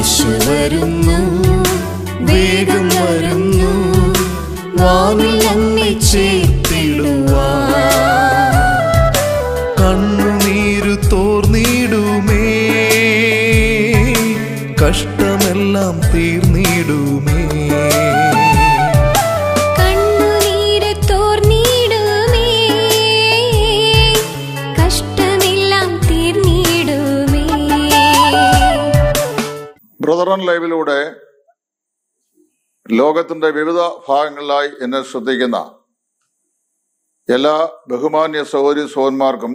യേശു വരുന്നു, വേഗം വരുന്നു, വാനിൽ നമ്മെ ചേർത്തിടുവാൻ. കണ്ണുനീരു തോർന്നിടുമേ, കഷ്ടമെല്ലാം തീർന്നിടുമേ. കണ്ണുനീര് തോർന്നിടുമേ, കഷ്ടമെല്ലാം തീർന്നിടുമേ. ബ്രദറൻ ലൈവിലൂടെ ലോകത്തിന്റെ വിവിധ ഭാഗങ്ങളിലായി എന്നെ ശ്രദ്ധിക്കുന്ന എല്ലാ ബഹുമാന്യ സഹോദരി സഹോദരന്മാർക്കും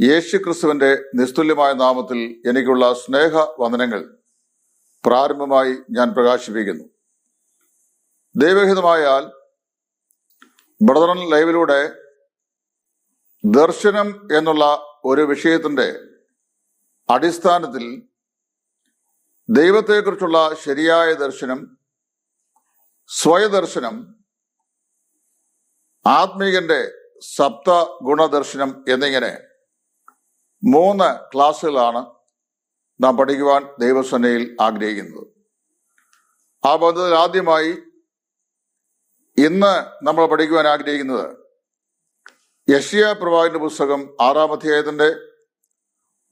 യേശു ക്രിസ്തുവിന്റെ നിസ്തുല്യമായ നാമത്തിൽ എനിക്കുള്ള സ്നേഹ വന്ദനങ്ങൾ പ്രാരംഭമായി ഞാൻ പ്രകാശിപ്പിക്കുന്നു. ദൈവഹിതമായാൽ ബ്രദറൻ ലൈവിലൂടെ ദർശനം എന്നുള്ള ഒരു വിഷയത്തിന്റെ അടിസ്ഥാനത്തിൽ ദൈവത്തെക്കുറിച്ചുള്ള ശരിയായ ദർശനം, സ്വയദർശനം, ആത്മീകന്റെ സപ്ത ഗുണദർശനം എന്നിങ്ങനെ 3 ക്ലാസ്സുകളാണ് നാം പഠിക്കുവാൻ ദൈവസേനയിൽ ആഗ്രഹിക്കുന്നത്. ആ ബന്ധത്തിൽ ആദ്യമായി ഇന്ന് നമ്മൾ പഠിക്കുവാൻ ആഗ്രഹിക്കുന്നത് യെശയ്യാ പ്രവാചകന്റെ പുസ്തകം 6-ാം അധ്യായത്തിന്റെ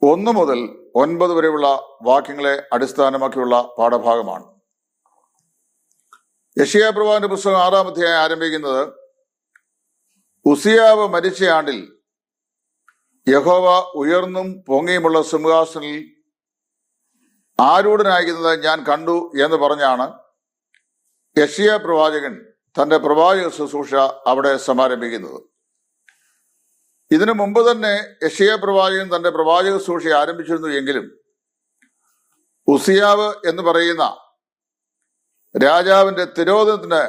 1 മുതൽ 9 വരെയുള്ള വാക്യങ്ങളെ അടിസ്ഥാനമാക്കിയുള്ള പാഠഭാഗമാണ്. യെശയ്യാ പ്രവാചകന്റെ പുസ്തകം 6-ാം അധ്യായം ആരംഭിക്കുന്നത് ഉസിയാവ് മരിച്ച ആണ്ടിൽ യഹോവ ഉയർന്നും പൊങ്ങിയുമുള്ള സിംഹാസനിൽ ആരൂഢനായിരിക്കുന്നത് ഞാൻ കണ്ടു എന്ന് പറഞ്ഞാണ് യെശയ്യാ പ്രവാചകൻ തന്റെ പ്രവാചക ശുശ്രൂഷ അവിടെ സമാരംഭിക്കുന്നത്. ഇതിനു മുമ്പ് തന്നെ യെശയ്യാ പ്രവാചകൻ തന്റെ പ്രവാചക ശുശ്രൂഷ ആരംഭിച്ചിരുന്നു എങ്കിലും ഉസിയാവ് എന്ന് പറയുന്ന രാജാവിന്റെ തിരോധനത്തിന്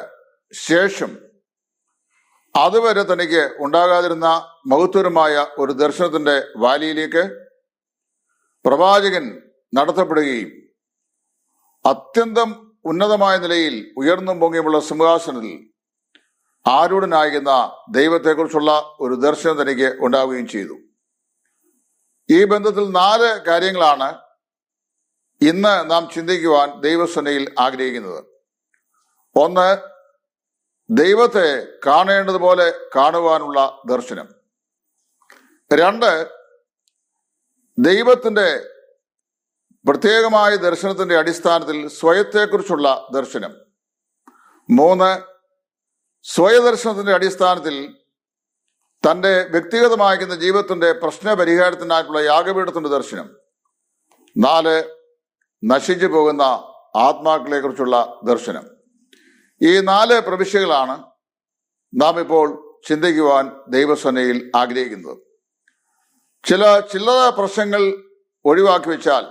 ശേഷം അതുവരെ തനിക്ക് ഉണ്ടാകാതിരുന്ന മഹത്വരമായ ഒരു ദർശനത്തിന്റെ വാലിയിലേക്ക് പ്രവാചകൻ നടത്തപ്പെടുകയും അത്യന്തം ഉന്നതമായ നിലയിൽ ഉയർന്നും പൊങ്ങിയുമുള്ള സിംഹാസനത്തിൽ ആരൂഢനായിരുന്ന ദൈവത്തെക്കുറിച്ചുള്ള ഒരു ദർശനം തനിക്ക് ഉണ്ടാവുകയും ചെയ്തു. ഈ ബന്ധത്തിൽ 4 കാര്യങ്ങളാണ് ഇന്ന് നാം ചിന്തിക്കുവാൻ ദൈവസേനയിൽ ആഗ്രഹിക്കുന്നത്. 1, ദൈവത്തെ കാണേണ്ടതുപോലെ കാണുവാനുള്ള ദർശനം. 2, ദൈവത്തിന്റെ പ്രത്യേകമായ ദർശനത്തിന്റെ അടിസ്ഥാനത്തിൽ സ്വയത്തെക്കുറിച്ചുള്ള ദർശനം. 3, സ്വയദർശനത്തിന്റെ അടിസ്ഥാനത്തിൽ തന്റെ വ്യക്തിഗതമായിരിക്കുന്ന ജീവിതത്തിന്റെ പ്രശ്ന പരിഹാരത്തിനായിട്ടുള്ള യാഗപീഠത്തിന്റെ ദർശനം. 4, നശിച്ചു പോകുന്ന ആത്മാക്കളെ കുറിച്ചുള്ള ദർശനം. ഈ 4 പ്രവിശ്യകളാണ് നാം ഇപ്പോൾ ചിന്തിക്കുവാൻ ദൈവസേനയിൽ ആഗ്രഹിക്കുന്നത്. ചില ചില്ലറ പ്രശ്നങ്ങൾ ഒഴിവാക്കി വെച്ചാൽ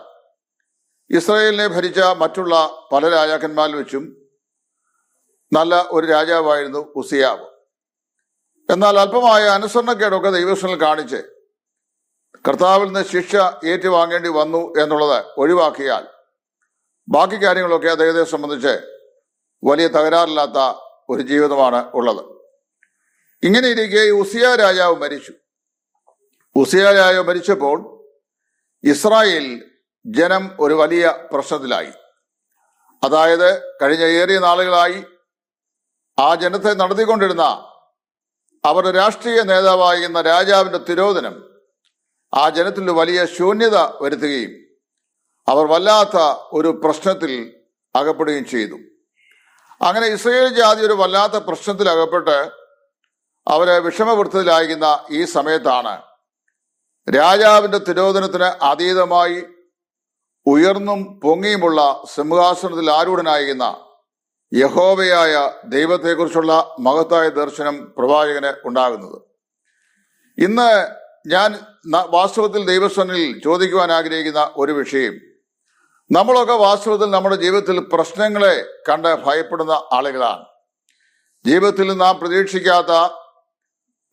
ഇസ്രായേലിനെ ഭരിച്ച മറ്റുള്ള പല രാജാക്കന്മാരിൽ വെച്ചും നല്ല ഒരു രാജാവായിരുന്നു ഉസിയാവ്. എന്നാൽ അല്പമായ അനുസരണക്കേടൊക്കെ ദൈവസേനയിൽ കാണിച്ച് കർത്താവിൽ നിന്ന് ശിക്ഷ ഏറ്റുവാങ്ങേണ്ടി വന്നു എന്നുള്ളത് ഒഴിവാക്കിയാൽ ബാക്കി കാര്യങ്ങളൊക്കെ അദ്ദേഹത്തെ സംബന്ധിച്ച് വലിയ തകരാറില്ലാത്ത ഒരു ജീവിതമാണ് ഉള്ളത്. ഇങ്ങനെ ഇരിക്കെ ഉസിയ രാജാവ് മരിച്ചു. ഉസിയ രാജാവ് മരിച്ചപ്പോൾ ഇസ്രായേൽ ജനം ഒരു വലിയ പ്രശ്നത്തിലായി. അതായത് കഴിഞ്ഞ ഏറിയ നാളുകളായി ആ ജനത്തെ നടത്തിക്കൊണ്ടിരുന്ന അവരുടെ രാഷ്ട്രീയ നേതാവായിരുന്ന രാജാവിന്റെ തിരോധനം ആ ജനത്തിൽ വലിയ ശൂന്യത വരുത്തുകയും അവർ വല്ലാത്ത ഒരു പ്രശ്നത്തിൽ അകപ്പെടുകയും ചെയ്തു. അങ്ങനെ ഇസ്രായേൽ ജാതി ഒരു വല്ലാത്ത പ്രശ്നത്തിൽ അകപ്പെട്ട് അവര് വിഷമവൃത്തത്തിലായിരിക്കുന്ന ഈ സമയത്താണ് രാജാവിന്റെ തിരോധനത്തിന് അതീതമായി ഉയർന്നും പൊങ്ങിയുമുള്ള സിംഹാസനത്തിൽ ആരൂഢനായിരിക്കുന്ന യഹോവയായ ദൈവത്തെക്കുറിച്ചുള്ള മഹത്തായ ദർശനം പ്രവാചകന് ഉണ്ടാകുന്നത്. ഇന്ന് ഞാൻ വാസ്തവത്തിൽ ദൈവസേനയിൽ ചോദിക്കുവാൻ ആഗ്രഹിക്കുന്ന ഒരു വിഷയം, നമ്മളൊക്കെ വാസ്തവത്തിൽ നമ്മുടെ ജീവിതത്തിൽ പ്രശ്നങ്ങളെ കണ്ട് ഭയപ്പെടുന്ന ആളുകളാണ്. ജീവിതത്തിൽ നാം പ്രതീക്ഷിക്കാത്ത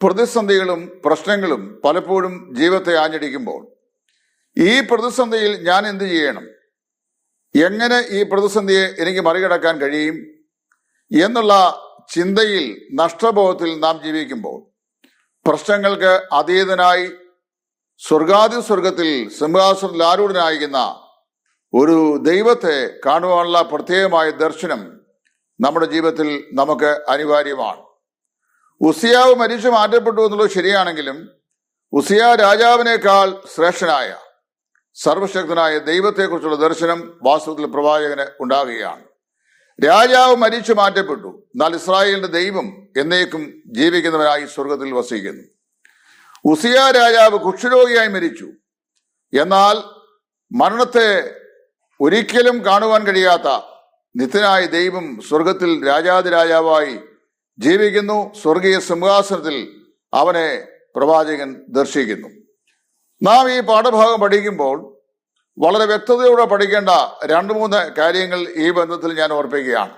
പ്രതിസന്ധികളും പ്രശ്നങ്ങളും പലപ്പോഴും ജീവിതത്തെ ആഞ്ഞടിക്കുമ്പോൾ ഈ പ്രതിസന്ധിയിൽ ഞാൻ എന്ത് ചെയ്യണം, എങ്ങനെ ഈ പ്രതിസന്ധിയെ എനിക്ക് മറികടക്കാൻ കഴിയും എന്നുള്ള ചിന്തയിൽ, നഷ്ടബോധത്തിൽ നാം ജീവിക്കുമ്പോൾ പ്രശ്നങ്ങൾക്ക് അതീതനായി സ്വർഗത്തിൽ സിംഹാസനത്തിൽ ആരൂഢനായിരിക്കുന്ന ഒരു ദൈവത്തെ കാണുവാനുള്ള പ്രത്യേകമായ ദർശനം നമ്മുടെ ജീവിതത്തിൽ നമുക്ക് അനിവാര്യമാണ്. ഉസിയാവ് മരിച്ചു മാറ്റപ്പെട്ടു എന്നുള്ളത് ശരിയാണെങ്കിലും ഉസിയ രാജാവിനേക്കാൾ ശ്രേഷ്ഠനായ സർവശക്തനായ ദൈവത്തെക്കുറിച്ചുള്ള ദർശനം വാസ്തവത്തിൽ പ്രവാചകന് ഉണ്ടാകുകയാണ്. രാജാവ് മരിച്ചു മാറ്റപ്പെട്ടു, എന്നാൽ ഇസ്രായേലിന്റെ ദൈവം എന്നേക്കും ജീവിക്കുന്നവനായി സ്വർഗത്തിൽ വസിക്കുന്നു. ഉസിയ രാജാവ് കുഷ്ഠരോഗിയായി മരിച്ചു, എന്നാൽ മരണത്തെ ഒരിക്കലും കാണുവാൻ കഴിയാത്ത നിത്യനായ ദൈവം സ്വർഗത്തിൽ രാജാതിരാജാവായി ജീവിക്കുന്നു. സ്വർഗീയ സിംഹാസനത്തിൽ അവനെ പ്രവാചകൻ ദർശിക്കുന്നു. നാം ഈ പാഠഭാഗം പഠിക്കുമ്പോൾ വളരെ വ്യക്തതയോടെ പഠിക്കേണ്ട 2-3 കാര്യങ്ങൾ ഈ ബന്ധത്തിൽ ഞാൻ ഓർപ്പിക്കുകയാണ്.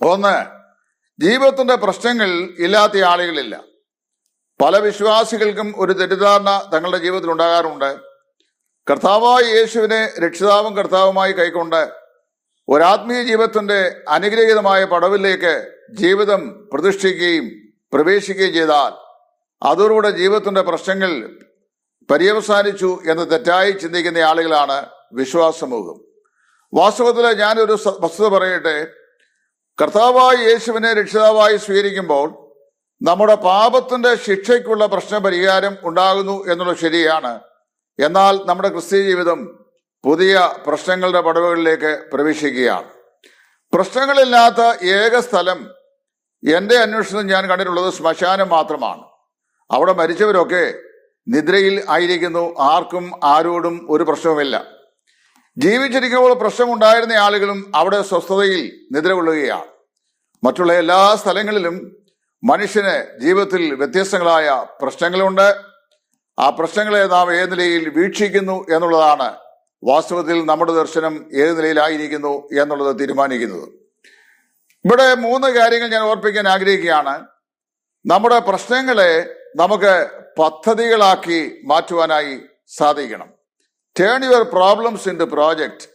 ഒന്ന്, ജീവിതത്തിന്റെ പ്രശ്നങ്ങൾ ഇല്ലാത്ത ആളുകളില്ല. പല വിശ്വാസികൾക്കും ഒരു തെറ്റിദ്ധാരണ തങ്ങളുടെ ജീവിതത്തിൽ ഉണ്ടാകാറുണ്ട്. കർത്താവായ യേശുവിനെ രക്ഷിതാവും കർത്താവുമായി കൈക്കൊണ്ട് ഒരാത്മീയ ജീവിതത്തിന്റെ അനുഗ്രഹീതമായ പടവിലേക്ക് ജീവിതം പ്രതിഷ്ഠിക്കുകയും പ്രവേശിക്കുകയും ചെയ്താൽ അതോടുകൂടെ ജീവിതത്തിന്റെ പ്രശ്നങ്ങൾ പര്യവസാനിച്ചു എന്ന് തെറ്റായി ചിന്തിക്കുന്ന ആളുകളാണ് വിശ്വാസ സമൂഹം. വാസ്തവത്തിൽ ഞാനൊരു വസ്തുത പറയട്ടെ. കർത്താവായ യേശുവിനെ രക്ഷിതാവായി സ്വീകരിക്കുമ്പോൾ നമ്മുടെ പാപത്തിന്റെ ശിക്ഷയ്ക്കുള്ള പ്രശ്ന പരിഹാരം ഉണ്ടാകുന്നു എന്നുള്ളത് ശരിയാണ്. എന്നാൽ നമ്മുടെ ക്രിസ്തീയ ജീവിതം പുതിയ പ്രശ്നങ്ങളുടെ പടവുകളിലേക്ക് പ്രവേശിക്കുകയാണ്. പ്രശ്നങ്ങളില്ലാത്ത ഏക സ്ഥലം എൻ്റെ അന്വേഷണം ഞാൻ കണ്ടിട്ടുള്ളത് ശ്മശാനം മാത്രമാണ്. അവിടെ മരിച്ചവരൊക്കെ നിദ്രയിൽ ആയിരിക്കുന്നു. ആർക്കും ആരോടും ഒരു പ്രശ്നവുമില്ല. ജീവിച്ചിരിക്കുമ്പോൾ പ്രശ്നമുണ്ടായിരുന്ന ആളുകളും അവിടെ സ്വസ്ഥതയിൽ നിദ്ര കൊള്ളുകയാണ്. മറ്റുള്ള എല്ലാ സ്ഥലങ്ങളിലും മനുഷ്യന് ജീവിതത്തിൽ വ്യത്യസ്തങ്ങളായ പ്രശ്നങ്ങളുണ്ട്. ആ പ്രശ്നങ്ങളെ നാം ഏത് നിലയിൽ വീക്ഷിക്കുന്നു എന്നുള്ളതാണ് വാസ്തവത്തിൽ നമ്മുടെ ദർശനം ഏത് നിലയിലായിരിക്കുന്നു എന്നുള്ളത് തീരുമാനിക്കുന്നത്. ഇവിടെ 3 കാര്യങ്ങൾ ഞാൻ ഓർപ്പിക്കാൻ ആഗ്രഹിക്കുകയാണ്. നമ്മുടെ പ്രശ്നങ്ങളെ നമുക്ക് പദ്ധതികളാക്കി മാറ്റുവാനായി സാധിക്കണം. Turn your problems into project.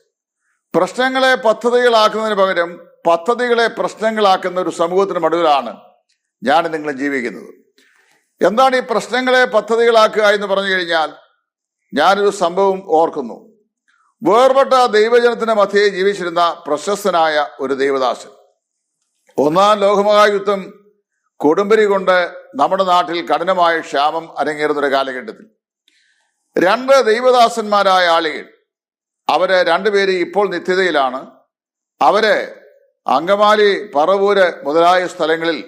പ്രശ്നങ്ങളെ പദ്ധതികളാക്കുന്നതിന് പകരം പദ്ധതികളെ പ്രശ്നങ്ങളാക്കുന്ന ഒരു സമൂഹത്തിന് മടുവിലാണ് ഞാൻ നിങ്ങൾ ജീവിക്കുന്നത്. എന്താണ് ഈ പ്രശ്നങ്ങളെ പദ്ധതികളാക്കുക എന്ന് പറഞ്ഞു കഴിഞ്ഞാൽ, ഞാനൊരു സംഭവം ഓർക്കുന്നു. വേർപെട്ട ദൈവജനത്തിന്റെ മധ്യേ ജീവിച്ചിരുന്ന പ്രശസ്തനായ ഒരു ദൈവദാസൻ. 1-ാം ലോകമഹായുദ്ധം കൊടുമ്പിരി കൊണ്ട് നമ്മുടെ നാട്ടിൽ കഠിനമായ ക്ഷാമം അരങ്ങേറുന്നൊരു കാലഘട്ടത്തിൽ 2 ദൈവദാസന്മാരായ ആളുകൾ, അവര് 2 പേര് ഇപ്പോൾ നിത്യതയിലാണ്. അവര് അങ്കമാലി, പറവൂര് മുതലായ സ്ഥലങ്ങളിൽ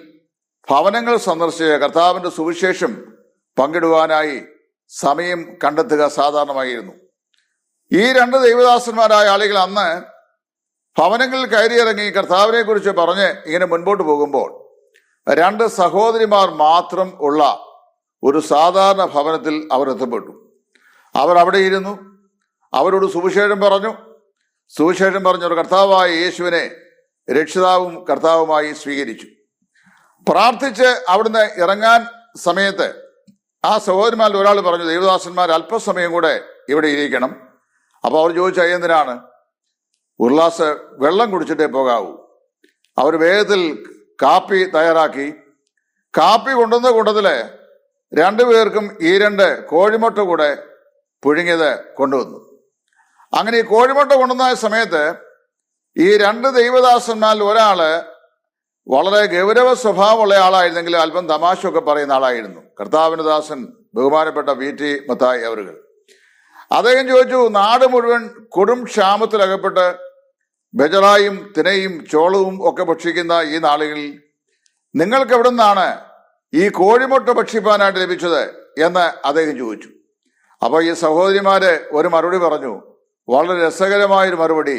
ഭവനങ്ങൾ സന്ദർശിച്ച് കർത്താവിന്റെ സുവിശേഷം പങ്കിടുവാനായി സമയം കണ്ടെത്തുക സാധാരണമായിരുന്നു. ഈ 2 ദൈവദാസന്മാരായ ആളുകൾ അന്ന് ഭവനങ്ങളിൽ കയറിയിറങ്ങി കർത്താവിനെ കുറിച്ച് പറഞ്ഞ് ഇങ്ങനെ മുൻപോട്ട് പോകുമ്പോൾ 2 സഹോദരിമാർ മാത്രം ഉള്ള ഒരു സാധാരണ ഭവനത്തിൽ അവർ എത്തപ്പെട്ടു. അവർ അവിടെ ഇരുന്നു. അവരോട് സുവിശേഷം പറഞ്ഞു. സുവിശേഷം പറഞ്ഞ കർത്താവായ യേശുവിനെ രക്ഷിതാവും കർത്താവുമായി സ്വീകരിച്ചു. പ്രാർത്ഥിച്ച് അവിടുന്ന് ഇറങ്ങാൻ സമയത്ത് ആ സഹോദരന്മാരിൽ ഒരാൾ പറഞ്ഞു, ദൈവദാസന്മാർ അല്പസമയം കൂടെ ഇവിടെ ഇരിക്കണം. അപ്പൊ അവർ ചോദിച്ചു, എന്തിനാണ്? ഒരു ഗ്ലാസ് വെള്ളം കുടിച്ചിട്ടേ പോകാവൂ. അവർ വേഗത്തിൽ കാപ്പി തയ്യാറാക്കി. കാപ്പി കൊണ്ടുവന്ന കൂട്ടത്തില് 2 പേർക്കും ഈ 2 കോഴിമുട്ട കൂടെ പുഴുങ്ങിയത് കൊണ്ടുവന്നു. അങ്ങനെ ഈ കോഴിമുട്ട കൊണ്ടുവന്ന സമയത്ത് ഈ 2 ദൈവദാസന്മാരിൽ ഒരാള് വളരെ ഗൗരവ സ്വഭാവമുള്ള ആളായിരുന്നെങ്കിൽ അല്പം തമാശയൊക്കെ പറയുന്ന ആളായിരുന്നു. കർത്താവിന്റെ ദാസൻ ബഹുമാനപ്പെട്ട VT മത്തായി അവരുകൾ. അദ്ദേഹം ചോദിച്ചു, നാട് മുഴുവൻ കൊടും ക്ഷാമത്തിലകപ്പെട്ട് ബജറായും തിനയും ചോളവും ഒക്കെ ഭക്ഷിക്കുന്ന ഈ നാളുകളിൽ നിങ്ങൾക്ക് എവിടെ നിന്നാണ് ഈ കോഴിമുട്ട ഭക്ഷിപ്പാനായിട്ട് ലഭിച്ചത് എന്ന് അദ്ദേഹം ചോദിച്ചു. അപ്പൊ ഈ സഹോദരിമാര് ഒരു മറുപടി പറഞ്ഞു, വളരെ രസകരമായൊരു മറുപടി.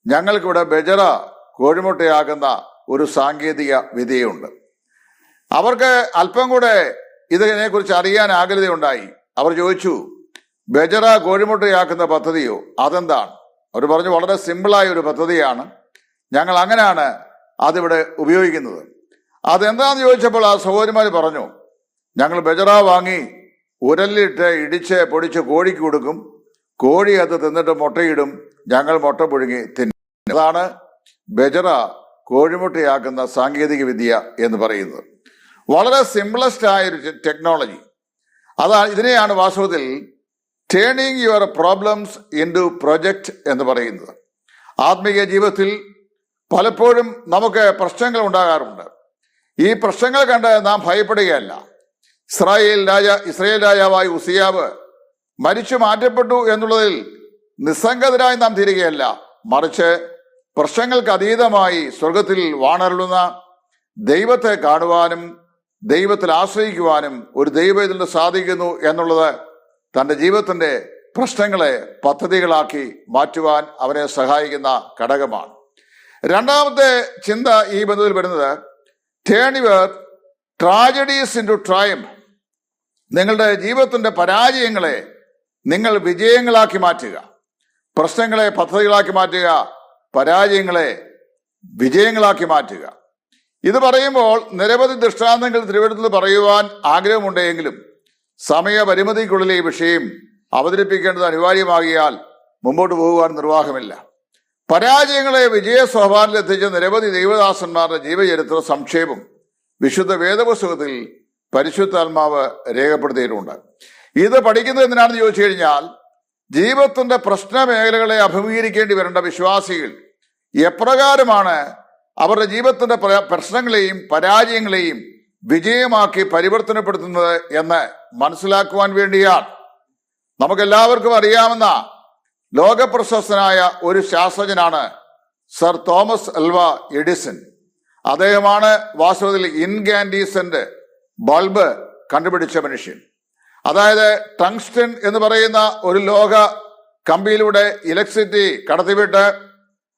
ഞങ്ങൾക്കിവിടെ ബജറ കോഴിമുട്ടയാക്കുന്ന ഒരു സാങ്കേതിക വിദ്യയുണ്ട്. അവർക്ക് അല്പം കൂടെ ഇതിനെക്കുറിച്ച് അറിയാൻ ആഗ്രഹമുണ്ടായി. അവർ ചോദിച്ചു, ബജറ കോഴിമുട്ടയാക്കുന്ന പദ്ധതിയോ? അതെന്താണ്? അവർ പറഞ്ഞു, വളരെ സിമ്പിളായ ഒരു പദ്ധതിയാണ്, ഞങ്ങൾ അങ്ങനെയാണ് അതിവിടെ ഉപയോഗിക്കുന്നത്. അതെന്താന്ന് ചോദിച്ചപ്പോൾ ആ സഹോദരിമാർ പറഞ്ഞു, ഞങ്ങൾ ബജറ വാങ്ങി ഉരലിട്ട് ഇടിച്ച് പൊടിച്ച് കോഴിക്ക് കൊടുക്കും. കോഴി അത് തിന്നിട്ട് മുട്ടയിടും. ഞങ്ങൾ മുട്ട പുഴുങ്ങി തിന്നും. അതാണ് ബജറ കോഴിമുട്ടയാക്കുന്ന സാങ്കേതിക വിദ്യ എന്ന് പറയുന്നത്. വളരെ സിംപ്ലസ്റ്റ് ആയൊരു ടെക്നോളജി. ഇതിനെയാണ് വാസ്തവത്തിൽ turning your problems into project എന്ന് പറയുന്നത്. ആത്മീയ ജീവിതത്തിൽ പലപ്പോഴും നമുക്ക് പ്രശ്നങ്ങൾ ഉണ്ടാകാറുണ്ട്. ഈ പ്രശ്നങ്ങൾ കണ്ട് നാം ഭയപ്പെടുകയല്ല. ഇസ്രായേൽ രാജാവായ ഉസിയാവ് മരിച്ചു മാറ്റപ്പെട്ടു എന്നുള്ളതിൽ നിസ്സംഗതരായി നാം തീരുകയല്ല, മറിച്ച് പ്രശ്നങ്ങൾക്ക് അതീതമായി സ്വർഗത്തിൽ വാണരുളുന്ന ദൈവത്തെ കാണുവാനും ദൈവത്തിൽ ആശ്രയിക്കുവാനും ഒരു ദൈവത്തിന് സാധിക്കുന്നു എന്നുള്ളത് തൻ്റെ ജീവിതത്തിന്റെ പ്രശ്നങ്ങളെ പദ്ധതികളാക്കി മാറ്റുവാൻ അവനെ സഹായിക്കുന്ന ഘടകമാണ്. രണ്ടാമത്തെ ചിന്ത ഈ ബന്ധത്തിൽ വരുന്നത് turn your tragedies into triumph. നിങ്ങളുടെ ജീവിതത്തിന്റെ പരാജയങ്ങളെ നിങ്ങൾ വിജയങ്ങളാക്കി മാറ്റുക. പ്രശ്നങ്ങളെ പദ്ധതികളാക്കി മാറ്റുക, പരാജയങ്ങളെ വിജയങ്ങളാക്കി മാറ്റുക. ഇത് പറയുമ്പോൾ നിരവധി ദൃഷ്ടാന്തങ്ങൾ തിരുവനന്തപുരത്ത് പറയുവാൻ ആഗ്രഹമുണ്ടെങ്കിലും സമയപരിമിതിക്കുള്ളിൽ ഈ വിഷയം അവതരിപ്പിക്കേണ്ടത് അനിവാര്യമാകിയാൽ മുമ്പോട്ട് പോകുവാൻ നിർവാഹമില്ല. പരാജയങ്ങളെ വിജയ സോപാനിലെത്തിച്ച നിരവധി ദൈവദാസന്മാരുടെ ജീവചരിത്ര സംക്ഷേപം വിശുദ്ധ വേദപുസ്തകത്തിൽ പരിശുദ്ധാത്മാവ് രേഖപ്പെടുത്തിയിട്ടുണ്ട്. ഇത് പഠിക്കുന്നത് എന്തിനാണെന്ന് ചോദിച്ചു കഴിഞ്ഞാൽ, ജീവിതത്തിന്റെ പ്രശ്ന മേഖലകളെ അഭിമുഖീകരിക്കേണ്ടി വരേണ്ട വിശ്വാസികൾ എപ്രകാരമാണ് അവരുടെ ജീവിതത്തിന്റെ പ്രശ്നങ്ങളെയും പരാജയങ്ങളെയും വിജയമാക്കി പരിവർത്തനപ്പെടുത്തുന്നത് എന്ന് മനസ്സിലാക്കുവാൻ വേണ്ടിയാണ്. നമുക്കെല്ലാവർക്കും അറിയാവുന്ന ലോകപ്രശസ്തനായ ഒരു ശാസ്ത്രജ്ഞനാണ് സർ തോമസ് അൽവ എഡിസൺ. അദ്ദേഹമാണ് വാസ്തവത്തിൽ ഇൻകാൻഡീസന്റ് ബൾബ് കണ്ടുപിടിച്ച മനുഷ്യൻ. അതായത് ടങ്സ്റ്റൺ എന്ന് പറയുന്ന ഒരു ലോക കമ്പിയിലൂടെ ഇലക്ട്രിസിറ്റി കടത്തിവിട്ട്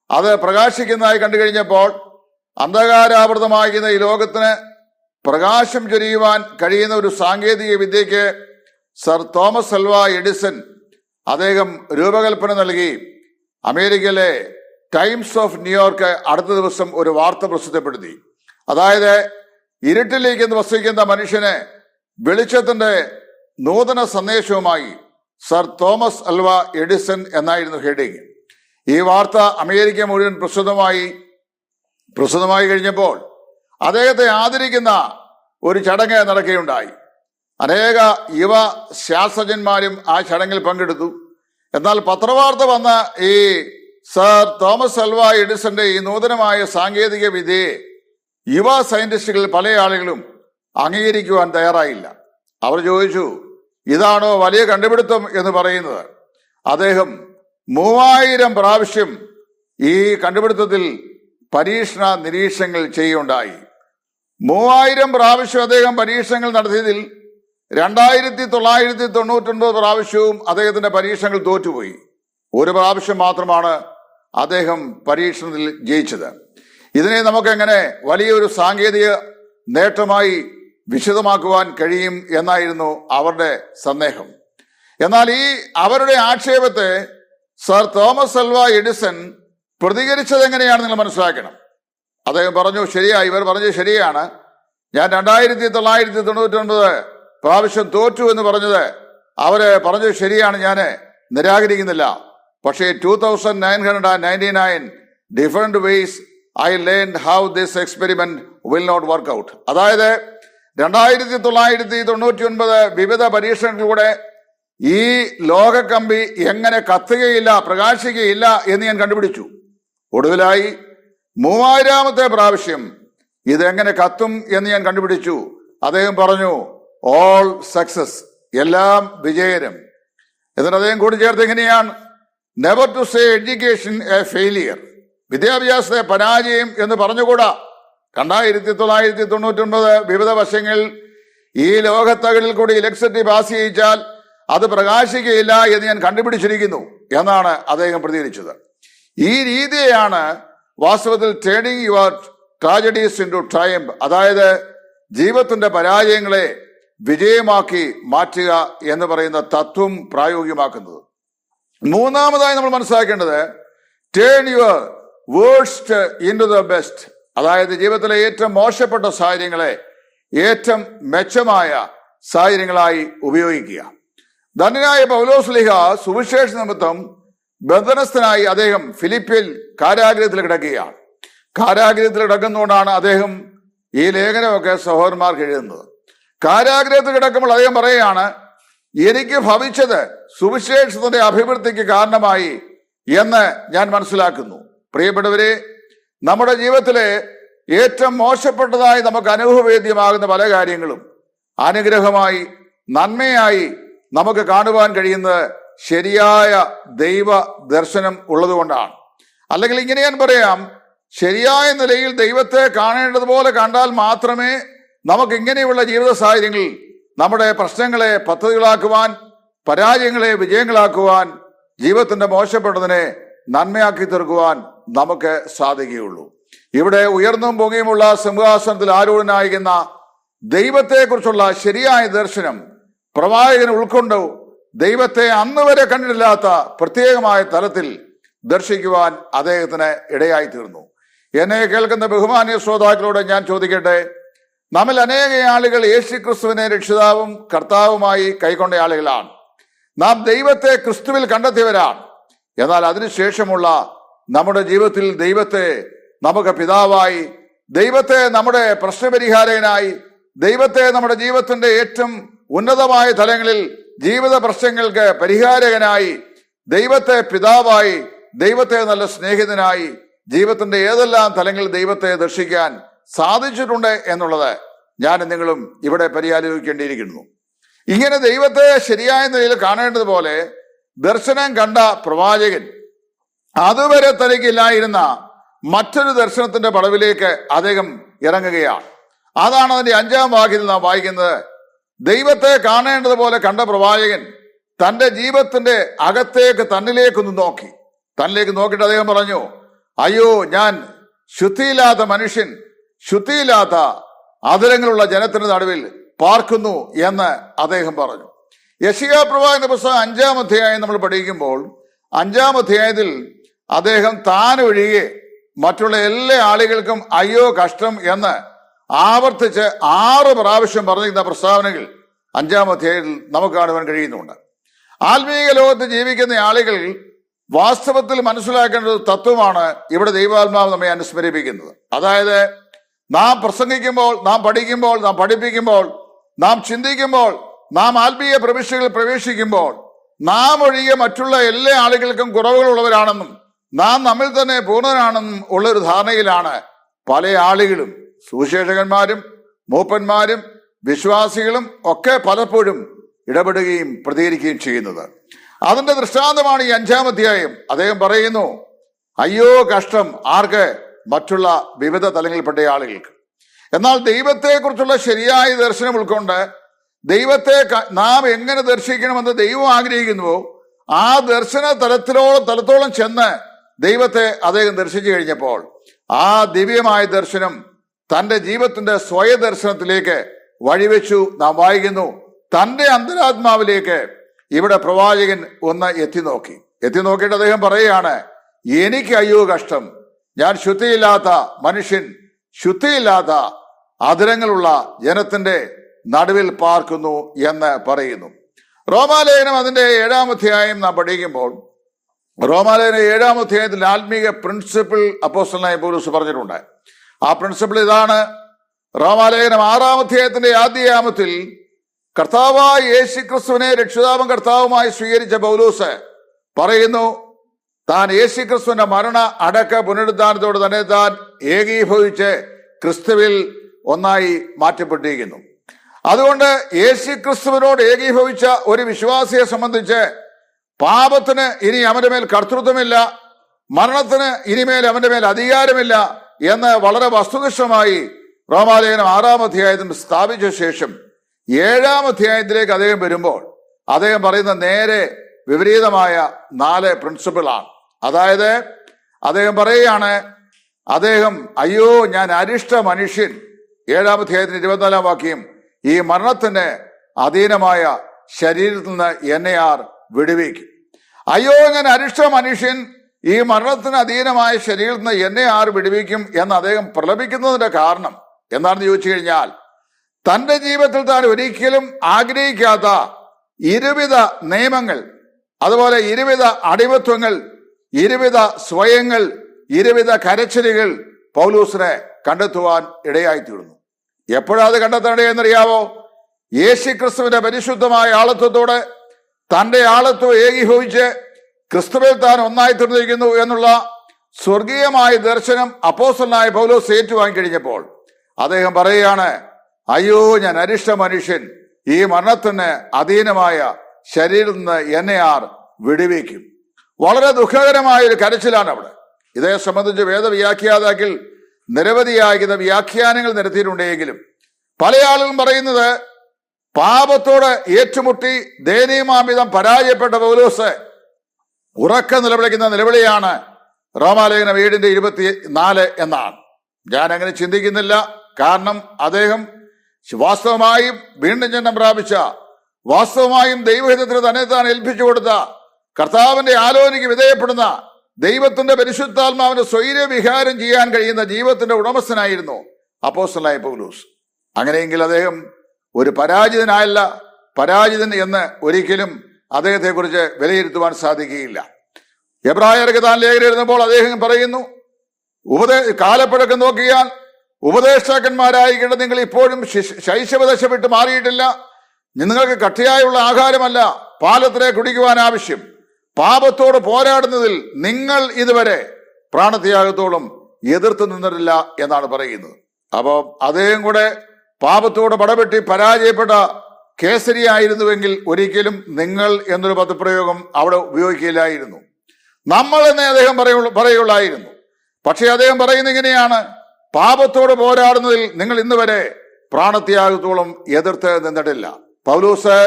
അത് പ്രകാശിക്കുന്നതായി കണ്ടു കഴിഞ്ഞപ്പോൾ അന്ധകാരാവൃതമായിരിക്കുന്ന ഈ ലോകത്തിന് പ്രകാശം ചൊരിയുവാൻ കഴിയുന്ന ഒരു സാങ്കേതിക വിദ്യയ്ക്ക് സർ തോമസ് അൽവ എഡിസൺ അദ്ദേഹം രൂപകൽപ്പന നൽകി. അമേരിക്കയിലെ ടൈംസ് ഓഫ് ന്യൂയോർക്ക് അടുത്ത ദിവസം ഒരു വാർത്ത പ്രസിദ്ധപ്പെടുത്തി. അതായത് ഇരുട്ടിലേക്ക് വസിക്കുന്ന മനുഷ്യന് വെളിച്ചത്തിന്റെ നൂതന സന്ദേശവുമായി സർ തോമസ് അൽവ എഡിസൺ എന്നായിരുന്നു ഹെഡിങ്. ഈ വാർത്ത അമേരിക്ക മുഴുവൻ പ്രസിദ്ധമായി കഴിഞ്ഞപ്പോൾ അദ്ദേഹത്തെ ആദരിക്കുന്ന ഒരു ചടങ്ങ് നടക്കുകയുണ്ടായി. അനേക യുവ ശാസ്ത്രജ്ഞന്മാരും ആ ചടങ്ങിൽ പങ്കെടുത്തു. എന്നാൽ പത്രവാർത്ത വന്ന ഈ സർ തോമസ് അൽവ എഡിസന്റെ ഈ നൂതനമായ സാങ്കേതിക വിദ്യയെ യുവ സയന്റിസ്റ്റുകൾ പല ആളുകളും അംഗീകരിക്കുവാൻ തയ്യാറായില്ല. അവർ ചോദിച്ചു, ഇതാണോ വലിയ കണ്ടുപിടുത്തം എന്ന് പറയുന്നത്? അദ്ദേഹം 3000 പ്രാവശ്യം ഈ കണ്ടുപിടുത്തത്തിൽ പരീക്ഷണ നിരീക്ഷണങ്ങൾ ചെയ്യുകയുണ്ടായി. 3000 പ്രാവശ്യം അദ്ദേഹം പരീക്ഷണങ്ങൾ നടത്തിയതിൽ 2999 പ്രാവശ്യവും അദ്ദേഹത്തിന്റെ പരീക്ഷണങ്ങൾ തോറ്റുപോയി. ഒരു പ്രാവശ്യം മാത്രമാണ് അദ്ദേഹം പരീക്ഷണത്തിൽ ജയിച്ചത്. ഇതിനെ നമുക്കെങ്ങനെ വലിയൊരു സാങ്കേതിക നേട്ടമായി വിശദമാക്കുവാൻ കഴിയും എന്നായിരുന്നു അവരുടെ സന്ദേഹം. എന്നാൽ ഈ അവരുടെ ആക്ഷേപത്തെ സർ തോമസ് അൽവ എഡിസൺ പ്രതികരിച്ചത് എങ്ങനെയാണ് നിങ്ങൾ മനസ്സിലാക്കണം. അദ്ദേഹം പറഞ്ഞു, ഇവർ പറഞ്ഞത് ശരിയാണ്, ഞാൻ 2999 പ്രാവശ്യം തോറ്റു എന്ന് പറഞ്ഞത് അവര് പറഞ്ഞത് ശരിയാണ്, ഞാൻ നിരാകരിക്കുന്നില്ല. പക്ഷേ 2999 different ways I learned how this experiment will not work out. അതായത് 2999 വിവിധ പരീക്ഷണങ്ങളിലൂടെ ഈ ലോകക്കമ്പി എങ്ങനെ കത്തുകയില്ല, പ്രകാശിക്കുകയില്ല എന്ന് ഞാൻ കണ്ടുപിടിച്ചു. ഒടുവിലായി 3000ാമത്തെ പ്രാവശ്യം ഇതെങ്ങനെ കത്തും എന്ന് ഞാൻ കണ്ടുപിടിച്ചു. അദ്ദേഹം പറഞ്ഞു, ഓൾ സക്സസ്, എല്ലാം വിജയനം. എന്നിട്ട് അദ്ദേഹം കൂടി ചേർത്ത് എങ്ങനെയാണ്, never to say education a failure, വിദ്യാഭ്യാസത്തെ പരാജയം എന്ന് പറഞ്ഞുകൂടാ. 2999 വിവിധ വശങ്ങളിൽ ഈ ലോകത്തകടിൽ കൂടി ഇലക്ട്രിസിറ്റി പാസ് ചെയ്യിച്ചാൽ അത് പ്രകാശിക്കുകയില്ല എന്ന് ഞാൻ കണ്ടുപിടിച്ചിരിക്കുന്നു എന്നാണ് അദ്ദേഹം പ്രതികരിച്ചത്. ഈ രീതിയാണ് വാസ്തവത്തിൽ turning your tragedies into triumph, അതായത് ജീവിതത്തിന്റെ പരാജയങ്ങളെ വിജയമാക്കി മാറ്റുക എന്ന് പറയുന്ന തത്വം പ്രായോഗികമാക്കുന്നത്. മൂന്നാമതായി നമ്മൾ മനസ്സിലാക്കേണ്ടത് turn your worst into the best, അതായത് ജീവിതത്തിലെ ഏറ്റവും മോശപ്പെട്ട സാഹചര്യങ്ങളെ ഏറ്റവും മെച്ചമായ സാഹചര്യങ്ങളായി ഉപയോഗിക്കുക. ധന്യനായ പൗലോസ്ലീഹ സുവിശേഷ നിമിത്തം ബന്ധനസ്ഥനായി അദ്ദേഹം ഫിലിപ്പിയിൽ കാരാഗ്രഹത്തിൽ കിടക്കുകയാണ്. കാരാഗ്രഹത്തിൽ കിടക്കുന്നതുകൊണ്ടാണ് അദ്ദേഹം ഈ ലേഖനമൊക്കെ സഹോദരന്മാർക്ക് എഴുതുന്നത്. കാരാഗ്രഹത്തിൽ കിടക്കുമ്പോൾ അദ്ദേഹം പറയുകയാണ്, എനിക്ക് ഭവിച്ചത് സുവിശേഷത്തിന്റെ അഭിവൃദ്ധിക്ക് കാരണമായി എന്ന് ഞാൻ മനസ്സിലാക്കുന്നു. പ്രിയപ്പെട്ടവരെ, നമ്മുടെ ജീവിതത്തിലെ ഏറ്റവും മോശപ്പെട്ടതായി നമുക്ക് അനുഭവവേദ്യമാകുന്ന പല കാര്യങ്ങളും അനുഗ്രഹമായി, നന്മയായി നമുക്ക് കാണുവാൻ കഴിയുന്നത് ശരിയായ ദൈവ ദർശനം ഉള്ളതുകൊണ്ടാണ്. അല്ലെങ്കിൽ ഇങ്ങനെ ഞാൻ പറയാം, ശരിയായ നിലയിൽ ദൈവത്തെ കാണേണ്ടതുപോലെ കണ്ടാൽ മാത്രമേ നമുക്ക് ഇങ്ങനെയുള്ള ജീവിത സാഹചര്യങ്ങളിൽ നമ്മുടെ പ്രശ്നങ്ങളെ പദ്ധതികളാക്കുവാൻ, പരാജയങ്ങളെ വിജയങ്ങളാക്കുവാൻ, ജീവിതത്തിന്റെ മോശപ്പെട്ടതിനെ നന്മയാക്കി തീർക്കുവാൻ നമുക്ക് സാധിക്കുകയുള്ളൂ. ഇവിടെ ഉയർന്നും പൊങ്ങിയുമുള്ള സിംഹാസനത്തിൽ ആരൂഢനായിരിക്കുന്ന ദൈവത്തെക്കുറിച്ചുള്ള ശരിയായ ദർശനം പ്രവാചകൻ ഉൾക്കൊണ്ടു ദൈവത്തെ അന്ന് വരെ കണ്ടിട്ടില്ലാത്ത പ്രത്യേകമായ തലത്തിൽ ദർശിക്കുവാൻ അദ്ദേഹത്തിന് ഇടയായി തീർന്നു. എന്നെ കേൾക്കുന്ന ബഹുമാന്യ ശ്രോതാക്കളോട് ഞാൻ ചോദിക്കട്ടെ, നമ്മിൽ അനേക ആളുകൾ യേശുക്രിസ്തുവിനെ രക്ഷിതാവും കർത്താവുമായി കൈക്കൊണ്ട ആളുകളാണ്. നാം ദൈവത്തെ ക്രിസ്തുവിൽ കണ്ടെത്തിയവരാണ്. എന്നാൽ അതിനുശേഷമുള്ള നമ്മുടെ ജീവിതത്തിൽ ദൈവത്തെ നമുക്ക് പിതാവായി, ദൈവത്തെ നമ്മുടെ പ്രശ്നപരിഹാരകനായി, ദൈവത്തെ നമ്മുടെ ജീവിതത്തിന്റെ ഏറ്റവും ഉന്നതമായ തലങ്ങളിൽ ജീവിത പ്രശ്നങ്ങൾക്ക് പരിഹാരകനായി, ദൈവത്തെ പിതാവായി, ദൈവത്തെ നല്ല സ്നേഹിതനായി ജീവിതത്തിന്റെ ഏതെല്ലാം തലങ്ങളിൽ ദൈവത്തെ ദർശിക്കാൻ സാധിച്ചിട്ടുണ്ട് എന്നുള്ളത് ഞാൻ നിങ്ങളും ഇവിടെ പര്യാലോചിക്കേണ്ടിയിരിക്കുന്നു. ഇങ്ങനെ ദൈവത്തെ ശരിയായ നിലയിൽ കാണേണ്ടതുപോലെ ദർശനം കണ്ട പ്രവാചകൻ അതുവരെ തനിക്കില്ലായിരുന്ന മറ്റൊരു ദർശനത്തിന്റെ പടവിലേക്ക് അദ്ദേഹം ഇറങ്ങുകയാണ്. അതാണ് അതിന്റെ 5-ാം വാക്യത്തിൽ നാം വായിക്കുന്നത്. ദൈവത്തെ കാണേണ്ടതുപോലെ കണ്ട പ്രവാചകൻ തന്റെ ജീവിതത്തിന്റെ അകത്തേക്ക് തന്നിലേക്കൊന്ന് നോക്കി. തന്നിലേക്ക് നോക്കിയിട്ട് അദ്ദേഹം പറഞ്ഞു, അയ്യോ, ഞാൻ ശുദ്ധിയില്ലാത്ത മനുഷ്യൻ, ശുദ്ധിയില്ലാത്ത അധരങ്ങളുള്ള ജനത്തിന്റെ നടുവിൽ പാർക്കുന്നു എന്ന് അദ്ദേഹം പറഞ്ഞു. യെശയ്യാ പ്രവാചകന്റെ പുസ്തകം 5-ാം അധ്യായം നമ്മൾ പഠിക്കുമ്പോൾ 5-ാം അധ്യായത്തിൽ അദ്ദേഹം താൻ ഒഴികെ മറ്റുള്ള എല്ലാ ആളുകൾക്കും അയ്യോ കഷ്ടം എന്ന് ആവർത്തിച്ച് 6 പ്രാവശ്യം പറഞ്ഞിരുന്ന പ്രസ്താവനകൾ 5-ാം അധ്യായത്തിൽ നമുക്ക് കാണുവാൻ കഴിയുന്നുണ്ട്. ആത്മീയ ലോകത്ത് ജീവിക്കുന്ന ആളുകൾ വാസ്തവത്തിൽ മനസ്സിലാക്കേണ്ട ഒരു തത്വമാണ് ഇവിടെ ദൈവാത്മാവ് നമ്മെ അനുസ്മരിപ്പിക്കുന്നത്. അതായത്, നാം പ്രസംഗിക്കുമ്പോൾ, നാം പഠിക്കുമ്പോൾ, നാം പഠിപ്പിക്കുമ്പോൾ, നാം ചിന്തിക്കുമ്പോൾ, നാം ആത്മീയ പ്രവിശ്യകളിൽ പ്രവേശിക്കുമ്പോൾ നാം ഒഴികെ മറ്റുള്ള എല്ലാ ആളുകൾക്കും കുറവുകളുള്ളവരാണെന്നും നാം നമ്മിൽ തന്നെ പൂർണ്ണനാണെന്നും ഉള്ളൊരു ധാരണയിലാണ് പല ആളുകളും, സുവിശേഷകന്മാരും മൂപ്പന്മാരും വിശ്വാസികളും ഒക്കെ പലപ്പോഴും ഇടപെടുകയും പ്രതികരിക്കുകയും ചെയ്യുന്നത്. അതിന്റെ ദൃഷ്ടാന്തമാണ് ഈ 5-ാം അധ്യായം. അദ്ദേഹം പറയുന്നു, അയ്യോ കഷ്ടം ആർക്ക്? മറ്റുള്ള വിവിധ തലങ്ങളിൽപ്പെട്ട ആളുകൾക്ക്. എന്നാൽ ദൈവത്തെക്കുറിച്ചുള്ള ശരിയായ ദർശനം ഉൾക്കൊണ്ട് ദൈവത്തെ നാം എങ്ങനെ ദർശിക്കണമെന്ന് ദൈവം ആഗ്രഹിക്കുന്നുവോ ആ ദർശന തലത്തോളം ചെന്ന് ദൈവത്തെ അദ്ദേഹം ദർശിച്ചു കഴിഞ്ഞപ്പോൾ ആ ദിവ്യമായ ദർശനം തന്റെ ജീവിതത്തിന്റെ സ്വയദർശനത്തിലേക്ക് വഴിവെച്ചു. നാം വായിക്കുന്നു, തന്റെ അന്തരാത്മാവിലേക്ക് ഇവിടെ പ്രവാചകൻ ഒന്ന് എത്തി നോക്കിയിട്ട് അദ്ദേഹം പറയുകയാണ്, എനിക്ക് അയ്യോ കഷ്ടം, ഞാൻ ശുദ്ധിയില്ലാത്ത മനുഷ്യൻ, ശുദ്ധിയില്ലാത്ത അധരങ്ങളുള്ള ജനത്തിന്റെ നടുവിൽ പാർക്കുന്നു എന്ന് പറയുന്നു. റോമാലേഖനം അതിന്റെ 7-ാം അധ്യായം നാം പഠിക്കുമ്പോൾ റോമാലേഖനം 7-ാം അധ്യായത്തിൽ ആത്മീയ പ്രിൻസിപ്പിൾ അപ്പോസ്തലനായ പൗലോസ് പറഞ്ഞിട്ടുണ്ട്. ആ പ്രിൻസിപ്പിൾ ഇതാണ്. റോമാലേഖനം 6-ാം അധ്യായത്തിന്റെ ആദ്യാമത്തിൽ കർത്താവായ യേശുക്രിസ്തുവിനെ രക്ഷിതാവും കർത്താവുമായി സ്വീകരിച്ച പൗലോസ് പറയുന്നു, താൻ യേശുക്രിസ്തുവിന്റെ മരണ അടക്ക പുനരുദ്ധാനത്തോട് തന്നെ താൻ ഏകീഭവിച്ച് ക്രിസ്തുവിൽ ഒന്നായി മാറ്റപ്പെട്ടിരിക്കുന്നു. അതുകൊണ്ട് യേശുക്രിസ്തുവിനോട് ഏകീഭവിച്ച ഒരു വിശ്വാസിയെ സംബന്ധിച്ച് പാപത്തിന് ഇനി അവന്റെ മേൽ കർത്തൃത്വമില്ല, മരണത്തിന് ഇനിമേൽ അവന്റെ മേൽ അധികാരമില്ല എന്ന് വളരെ വസ്തുനിഷ്ഠമായി റോമാലേഖനം 6-ാം അധ്യായത്തിൽ സ്ഥാപിച്ച ശേഷം 7-ാം അധ്യായത്തിലേക്ക് അദ്ദേഹം വരുമ്പോൾ അദ്ദേഹം പറയുന്ന നേരെ വിപരീതമായ 4 പ്രിൻസിപ്പിളാണ്. അതായത് അദ്ദേഹം പറയുകയാണ്, അദ്ദേഹം അയ്യോ ഞാൻ അരിഷ്ട മനുഷ്യൻ, 7-ാം അധ്യായത്തിന് 24-ാം വാക്യം, ഈ മരണത്തിന് അധീനമായ ശരീരത്തിൽ നിന്ന് എന്നെ ആർ വിടുവിക്കും. അയ്യോ ഞാൻ അരിഷ്ട മനുഷ്യൻ, ഈ മരണത്തിന് അധീനമായ ശരീരത്തിൽ നിന്ന് എന്നെ ആർ വിടുവിക്കും എന്ന് അദ്ദേഹം പ്രലപിക്കുന്നതിന്റെ കാരണം എന്താണെന്ന് ചോദിച്ചു കഴിഞ്ഞാൽ, തന്റെ ജീവിതത്തിൽ താൻ ഒരിക്കലും ആഗ്രഹിക്കാത്ത ഇരുവിധ നിയമങ്ങൾ, അതുപോലെ ഇരുവിധ അടിമത്വങ്ങൾ, ഇരുവിധ സ്വയങ്ങൾ, ഇരുവിധ കരച്ചിലുകൾ പൗലോസിനെ കണ്ടെത്തുവാൻ ഇടയായിത്തീർന്നു. എപ്പോഴാത് കണ്ടെത്തേണ്ടതെന്നറിയാവോ? യേശുക്രിസ്തുവിന്റെ പരിശുദ്ധമായ ആളത്വത്തോട് തന്റെ ആളത്വം ഏകീഭവിച്ച് ക്രിസ്തുവിൽ താൻ ഒന്നായി തീർന്നിരിക്കുന്നു എന്നുള്ള സ്വർഗീയമായ ദർശനം അപ്പോസ്തലനായ പൗലോസ് ഏറ്റുവാങ്ങി കഴിഞ്ഞപ്പോൾ അദ്ദേഹം പറയുകയാണ്, അയ്യോ ഞാൻ അരിഷ്ട മനുഷ്യൻ, ഈ മരണത്തിന് അധീനമായ ശരീരത്തിൽ നിന്ന് എന്നെ ആർ വിടുവിക്കും. വളരെ ദുഃഖകരമായ ഒരു കരച്ചിലാണ് അവിടെ. ഇതേ സംബന്ധിച്ച് വേദവ്യാഖ്യാതാക്കൾ നിരവധിയായ വ്യാഖ്യാനങ്ങൾ നിരത്തിയിട്ടുണ്ടെങ്കിലും പല ആളുകളും പറയുന്നത് പാപത്തോട് ഏറ്റുമുട്ടി ദയനീയമാംവിധം പരാജയപ്പെട്ട പൗലോസ് ഉറക്ക നിലവിളിക്കുന്ന നിലവിളിയാണ് റോമാലേഖനം 7:24 എന്നാണ്. ഞാൻ അങ്ങനെ ചിന്തിക്കുന്നില്ല. കാരണം അദ്ദേഹം വാസ്തവമായും വീണ്ടും ജന്മം പ്രാപിച്ച, വാസ്തവമായും ദൈവഹിതത്തിന് തന്നെ താൻ ഏൽപ്പിച്ചു കൊടുത്ത, കർത്താവിന്റെ ആലോചനയ്ക്ക് വിധേയപ്പെടുന്ന, ദൈവത്തിന്റെ പരിശുദ്ധാത്മാവിന്റെ സ്വൈരവിഹാരം ചെയ്യാൻ കഴിയുന്ന ജീവിതത്തിന്റെ ഉടമസ്ഥനായിരുന്നു അപ്പോസ്തലനായ പൗലോസ്. അങ്ങനെയെങ്കിൽ അദ്ദേഹം ഒരു പരാജിതനായല്ല, പരാജിതൻ എന്ന് ഒരിക്കലും അദ്ദേഹത്തെക്കുറിച്ച് വിലയിരുത്തുവാൻ സാധിക്കുകയില്ല. എബ്രായർക്ക് താൻ ലേഖനം എഴുതുമ്പോൾ അദ്ദേഹം പറയുന്നു, കാലപ്പഴക്കം നോക്കിയാൽ ഉപദേഷ്ടാക്കന്മാരായിക്കൊണ്ട് നിങ്ങൾ ഇപ്പോഴും ശൈശവദശ വിട്ട് മാറിയിട്ടില്ല. നിങ്ങൾക്ക് കട്ടിയായുള്ള ആഹാരമല്ല പാലത്തിനെ കുടിക്കുവാൻ ആവശ്യം. പാപത്തോട് പോരാടുന്നതിൽ നിങ്ങൾ ഇതുവരെ പ്രാണത്യാഗത്തോളം എതിർത്ത് നിന്നിട്ടില്ല എന്നാണ് പറയുന്നത്. അപ്പോൾ അദ്ദേഹം കൂടെ പാപത്തോട് പടപെട്ടി പരാജയപ്പെട്ട കേസരിയായിരുന്നുവെങ്കിൽ ഒരിക്കലും നിങ്ങൾ എന്നൊരു പദപ്രയോഗം അവിടെ ഉപയോഗിക്കില്ലായിരുന്നു. നമ്മൾ എന്നേ അദ്ദേഹം പറയുള്ളായിരുന്നു. പക്ഷെ അദ്ദേഹം പറയുന്നത് ഇങ്ങനെയാണ്, പാപത്തോട് പോരാടുന്നതിൽ നിങ്ങൾ ഇന്ന് വരെ പ്രാണത്യാഗത്തോളം എതിർത്ത് നിന്നിട്ടില്ല. പൗലോസ്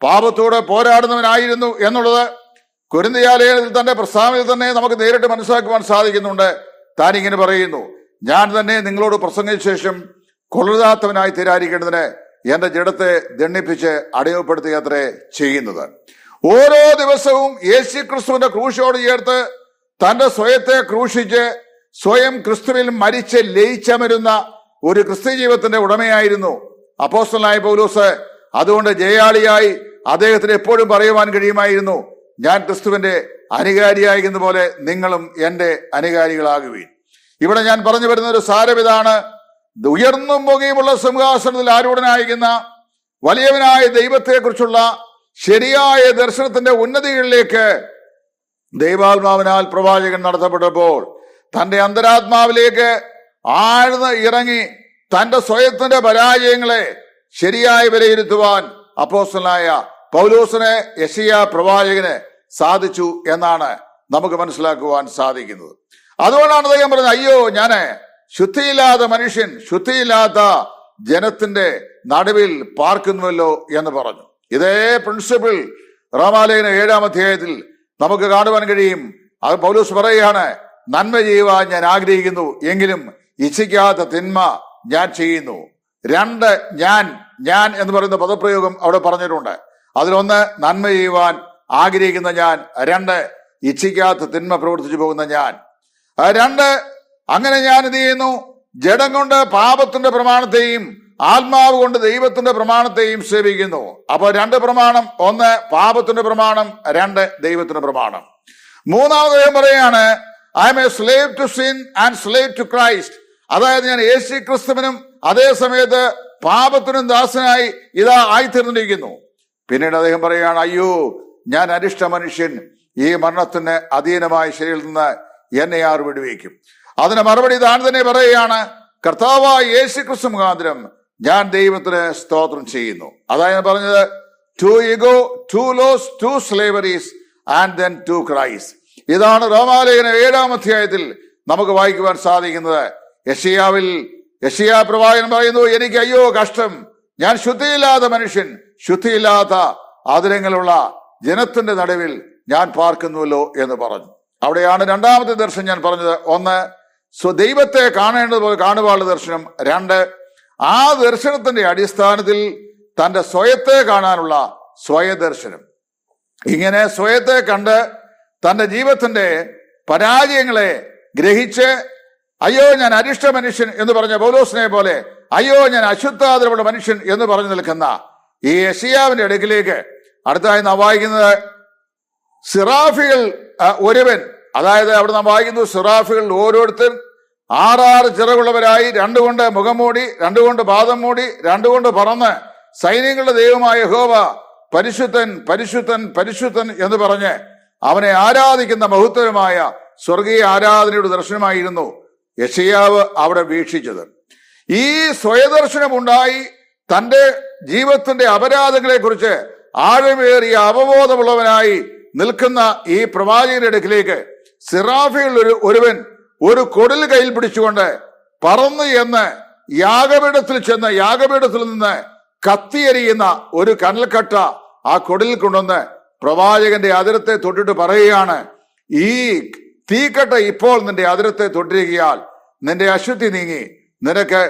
പാപത്തോട് പോരാടുന്നവനായിരുന്നു എന്നുള്ളത് കൊരിന്ത്യലേഖനത്തിൽ തന്റെ പ്രസ്താവനയിൽ തന്നെ നമുക്ക് നേരിട്ട് മനസ്സിലാക്കുവാൻ സാധിക്കുന്നുണ്ട്. താൻ ഇങ്ങനെ പറയുന്നു, ഞാൻ തന്നെ നിങ്ങളോട് പ്രസംഗിച്ച ശേഷം കൊള്ളരുതാത്തവനായി തീരാതിരിക്കേണ്ടതിന് എന്റെ ജഡത്തെ ദണ്ഡിപ്പിച്ച് അടയാളപ്പെടുത്തുകയത്രേ ചെയ്യുന്നത്. ഓരോ ദിവസവും യേശുക്രിസ്തുവിന്റെ ക്രൂശോട് ചേർത്ത് തന്റെ സ്വയത്തെ ക്രൂശിച്ച് സ്വയം ക്രിസ്തുവിൽ മരിച്ച് ലയിച്ചമരുന്ന ഒരു ക്രിസ്ത്യ ജീവിതത്തിന്റെ ഉടമയായിരുന്നു അപ്പോസ്തലനായ പൗലോസ്. അതുകൊണ്ട് ജയാളിയായി അദ്ദേഹത്തിന് എപ്പോഴും പറയുവാൻ കഴിയുമായിരുന്നു, ഞാൻ ക്രിസ്തുവിന്റെ അനുകാരിയായിരുന്ന പോലെ നിങ്ങളും എന്റെ അനുകാരികളാകുവീൻ. ഇവിടെ ഞാൻ പറഞ്ഞു വരുന്ന ഒരു സാരം ഇതാണ്, ഉയർന്നും പൊങ്ങിയുമുള്ള സിംഹാസനത്തിൽ ആരൂഢനായിരിക്കുന്ന വലിയവനായ ദൈവത്തെക്കുറിച്ചുള്ള ശരിയായ ദർശനത്തിന്റെ ഉന്നതികളിലേക്ക് ദൈവാത്മാവിനാൽ പ്രവാചകൻ നടത്തപ്പെട്ടപ്പോൾ തന്റെ അന്തരാത്മാവിലേക്ക് ആഴ്ന്ന് ഇറങ്ങി തന്റെ സ്വയത്തിന്റെ പരാജയങ്ങളെ ശരിയായി വിലയിരുത്തുവാൻ അപ്പോസ്തലനായ പൗലോസിനെ യെശയ്യാ പ്രവാചകന് സാധിച്ചു എന്നാണ് നമുക്ക് മനസ്സിലാക്കുവാൻ സാധിക്കുന്നത്. അതുകൊണ്ടാണ് അദ്ദേഹം പറഞ്ഞത്, അയ്യോ ഞാന് ശുദ്ധിയില്ലാത്ത മനുഷ്യൻ, ശുദ്ധിയില്ലാത്ത ജനത്തിന്റെ നടുവിൽ പാർക്കുന്നുവല്ലോ എന്ന് പറഞ്ഞു. ഇതേ പ്രിൻസിപ്പിൾ റോമാലേഖനം 7-ാം അധ്യായത്തിൽ നമുക്ക് കാണുവാൻ കഴിയും. അത് പൗലോസ് പറയുകയാണ്, നന്മ ചെയ്യുവാൻ ഞാൻ ആഗ്രഹിക്കുന്നു, എങ്കിലും ഇച്ഛിക്കാത്ത തിന്മ ഞാൻ ചെയ്യുന്നു. 2 ഞാൻ എന്ന് പറയുന്ന പദപ്രയോഗം അവിടെ പറഞ്ഞിട്ടുണ്ട്. അതിലൊന്ന് നന്മ ചെയ്യുവാൻ ആഗ്രഹിക്കുന്ന ഞാൻ, 2 ഇച്ഛിക്കാത്ത തിന്മ പ്രവർത്തിച്ചു പോകുന്ന ഞാൻ. 2 അങ്ങനെ ഞാൻ എന്ത് ചെയ്യുന്നു, ജഡം കൊണ്ട് പാപത്തിന്റെ പ്രമാണത്തെയും ആത്മാവ് കൊണ്ട് ദൈവത്തിന്റെ പ്രമാണത്തെയും സേവിക്കുന്നു. അപ്പൊ 2 പ്രമാണം, 1 പാപത്തിന്റെ പ്രമാണം, 2 ദൈവത്തിന്റെ പ്രമാണം. 3-ാമത് പറയാണ്, I am a slave to sin and slave to Christ. അതായത് ഞാൻ യേശു ക്രിസ്തുവിനും അതേ സമയത്ത് പാപത്തിനും ദാസനായി ഇതാ ആയിത്തീർന്നിരിക്കുന്നു. പിന്നീട് അദ്ദേഹം പറയുകയാണ്, അയ്യോ ഞാൻ അരിഷ്ട മനുഷ്യൻ, ഈ മരണത്തിന് അധീനമായ ശരീരത്തിൽ നിന്ന് എന്നെ ആർ വിടുവിക്കും. അതിന് മറുപടി താൻ തന്നെ പറയുകയാണ്, കർത്താവായ യേശു ക്രിസ്തു മുഖാന്തരം ഞാൻ ദൈവത്തിന് സ്തോത്രം ചെയ്യുന്നു. അതായത് പറഞ്ഞത്, 2 ego, 2 laws, 2 slaveries and then 2 Christ. ഇതാണ് റോമാലേഖനം 7-ാം അധ്യായത്തിൽ നമുക്ക് വായിക്കുവാൻ സാധിക്കുന്നത്. യെശയ്യാ പ്രവാചകൻ പറയുന്നു, എനിക്ക് അയ്യോ കഷ്ടം, ഞാൻ ശുദ്ധിയില്ലാത്ത മനുഷ്യൻ, ശുദ്ധിയില്ലാത്ത ആദരങ്ങളുള്ള ജനത്തിന്റെ നടുവിൽ ഞാൻ പാർക്കുന്നുവല്ലോ എന്ന് പറഞ്ഞു. അവിടെയാണ് 2-ാമത്തെ ദർശനം ഞാൻ പറഞ്ഞത്. 1 ദൈവത്തെ കാണേണ്ടതുപോലെ കാണുവാനുള്ള ദർശനം. 2 ആ ദർശനത്തിന്റെ അടിസ്ഥാനത്തിൽ തന്റെ സ്വയത്തെ കാണാനുള്ള സ്വയദർശനം. ഇങ്ങനെ സ്വയത്തെ കണ്ട് തന്റെ ജീവിതത്തിന്റെ പരാജയങ്ങളെ ഗ്രഹിച്ച് അയ്യോ ഞാൻ അരിഷ്ട മനുഷ്യൻ എന്ന് പറഞ്ഞ പൗലോസിനെ പോലെ അയ്യോ ഞാൻ അശുദ്ധാദരമുള്ള മനുഷ്യൻ എന്ന് പറഞ്ഞു നിൽക്കുന്ന ഈ യെശയ്യാവിന്റെ അടുക്കിലേക്ക് അടുത്തായി നാം വായിക്കുന്നത് സിറാഫികൾ ഒരുവൻ, അതായത് അവിടെ നാം വായിക്കുന്നു സിറാഫികൾ ഓരോരുത്തരും 6 ചിറകുള്ളവരായി, 2 കൊണ്ട് മുഖം മൂടി, 2 കൊണ്ട് പാദം മൂടി, 2 കൊണ്ട് പറന്ന് സൈന്യങ്ങളുടെ ദൈവമായ യഹോവ പരിശുദ്ധൻ പരിശുദ്ധൻ പരിശുദ്ധൻ എന്ന് പറഞ്ഞ് അവനെ ആരാധിക്കുന്ന മഹത്വമായ സ്വർഗീയ ആരാധനയുടെ ദർശനമായിരുന്നു യെശയ്യാവ് അവിടെ വീക്ഷിച്ചത്. ഈ സ്വയദർശനമുണ്ടായി തന്റെ ജീവിതത്തിന്റെ അപരാധങ്ങളെ കുറിച്ച് ആഴമേറിയ അവബോധമുള്ളവനായി നിൽക്കുന്ന ഈ പ്രവാചകന്റെ അടുക്കിലേക്ക് സിറാഫിൽ ഒരുവൻ ഒരു കൊടിൽ കയ്യിൽ പിടിച്ചുകൊണ്ട് പറന്നു എന്ന് യാഗപീഠത്തിൽ ചെന്ന് യാഗപീഠത്തിൽ നിന്ന് കത്തിയെരിയുന്ന ഒരു കനൽക്കട്ട ആ കൊടിൽ കൊണ്ടുവന്ന് പ്രവാചകന്റെ അതിരത്തെ തൊട്ടിട്ട് പറയുകയാണ്, ഈ തീക്കട്ട ഇപ്പോൾ നിന്റെ അതിരത്തെ തൊട്ടിരിക്കയാൽ നിന്റെ അശുദ്ധി നീങ്ങി നിനക്ക്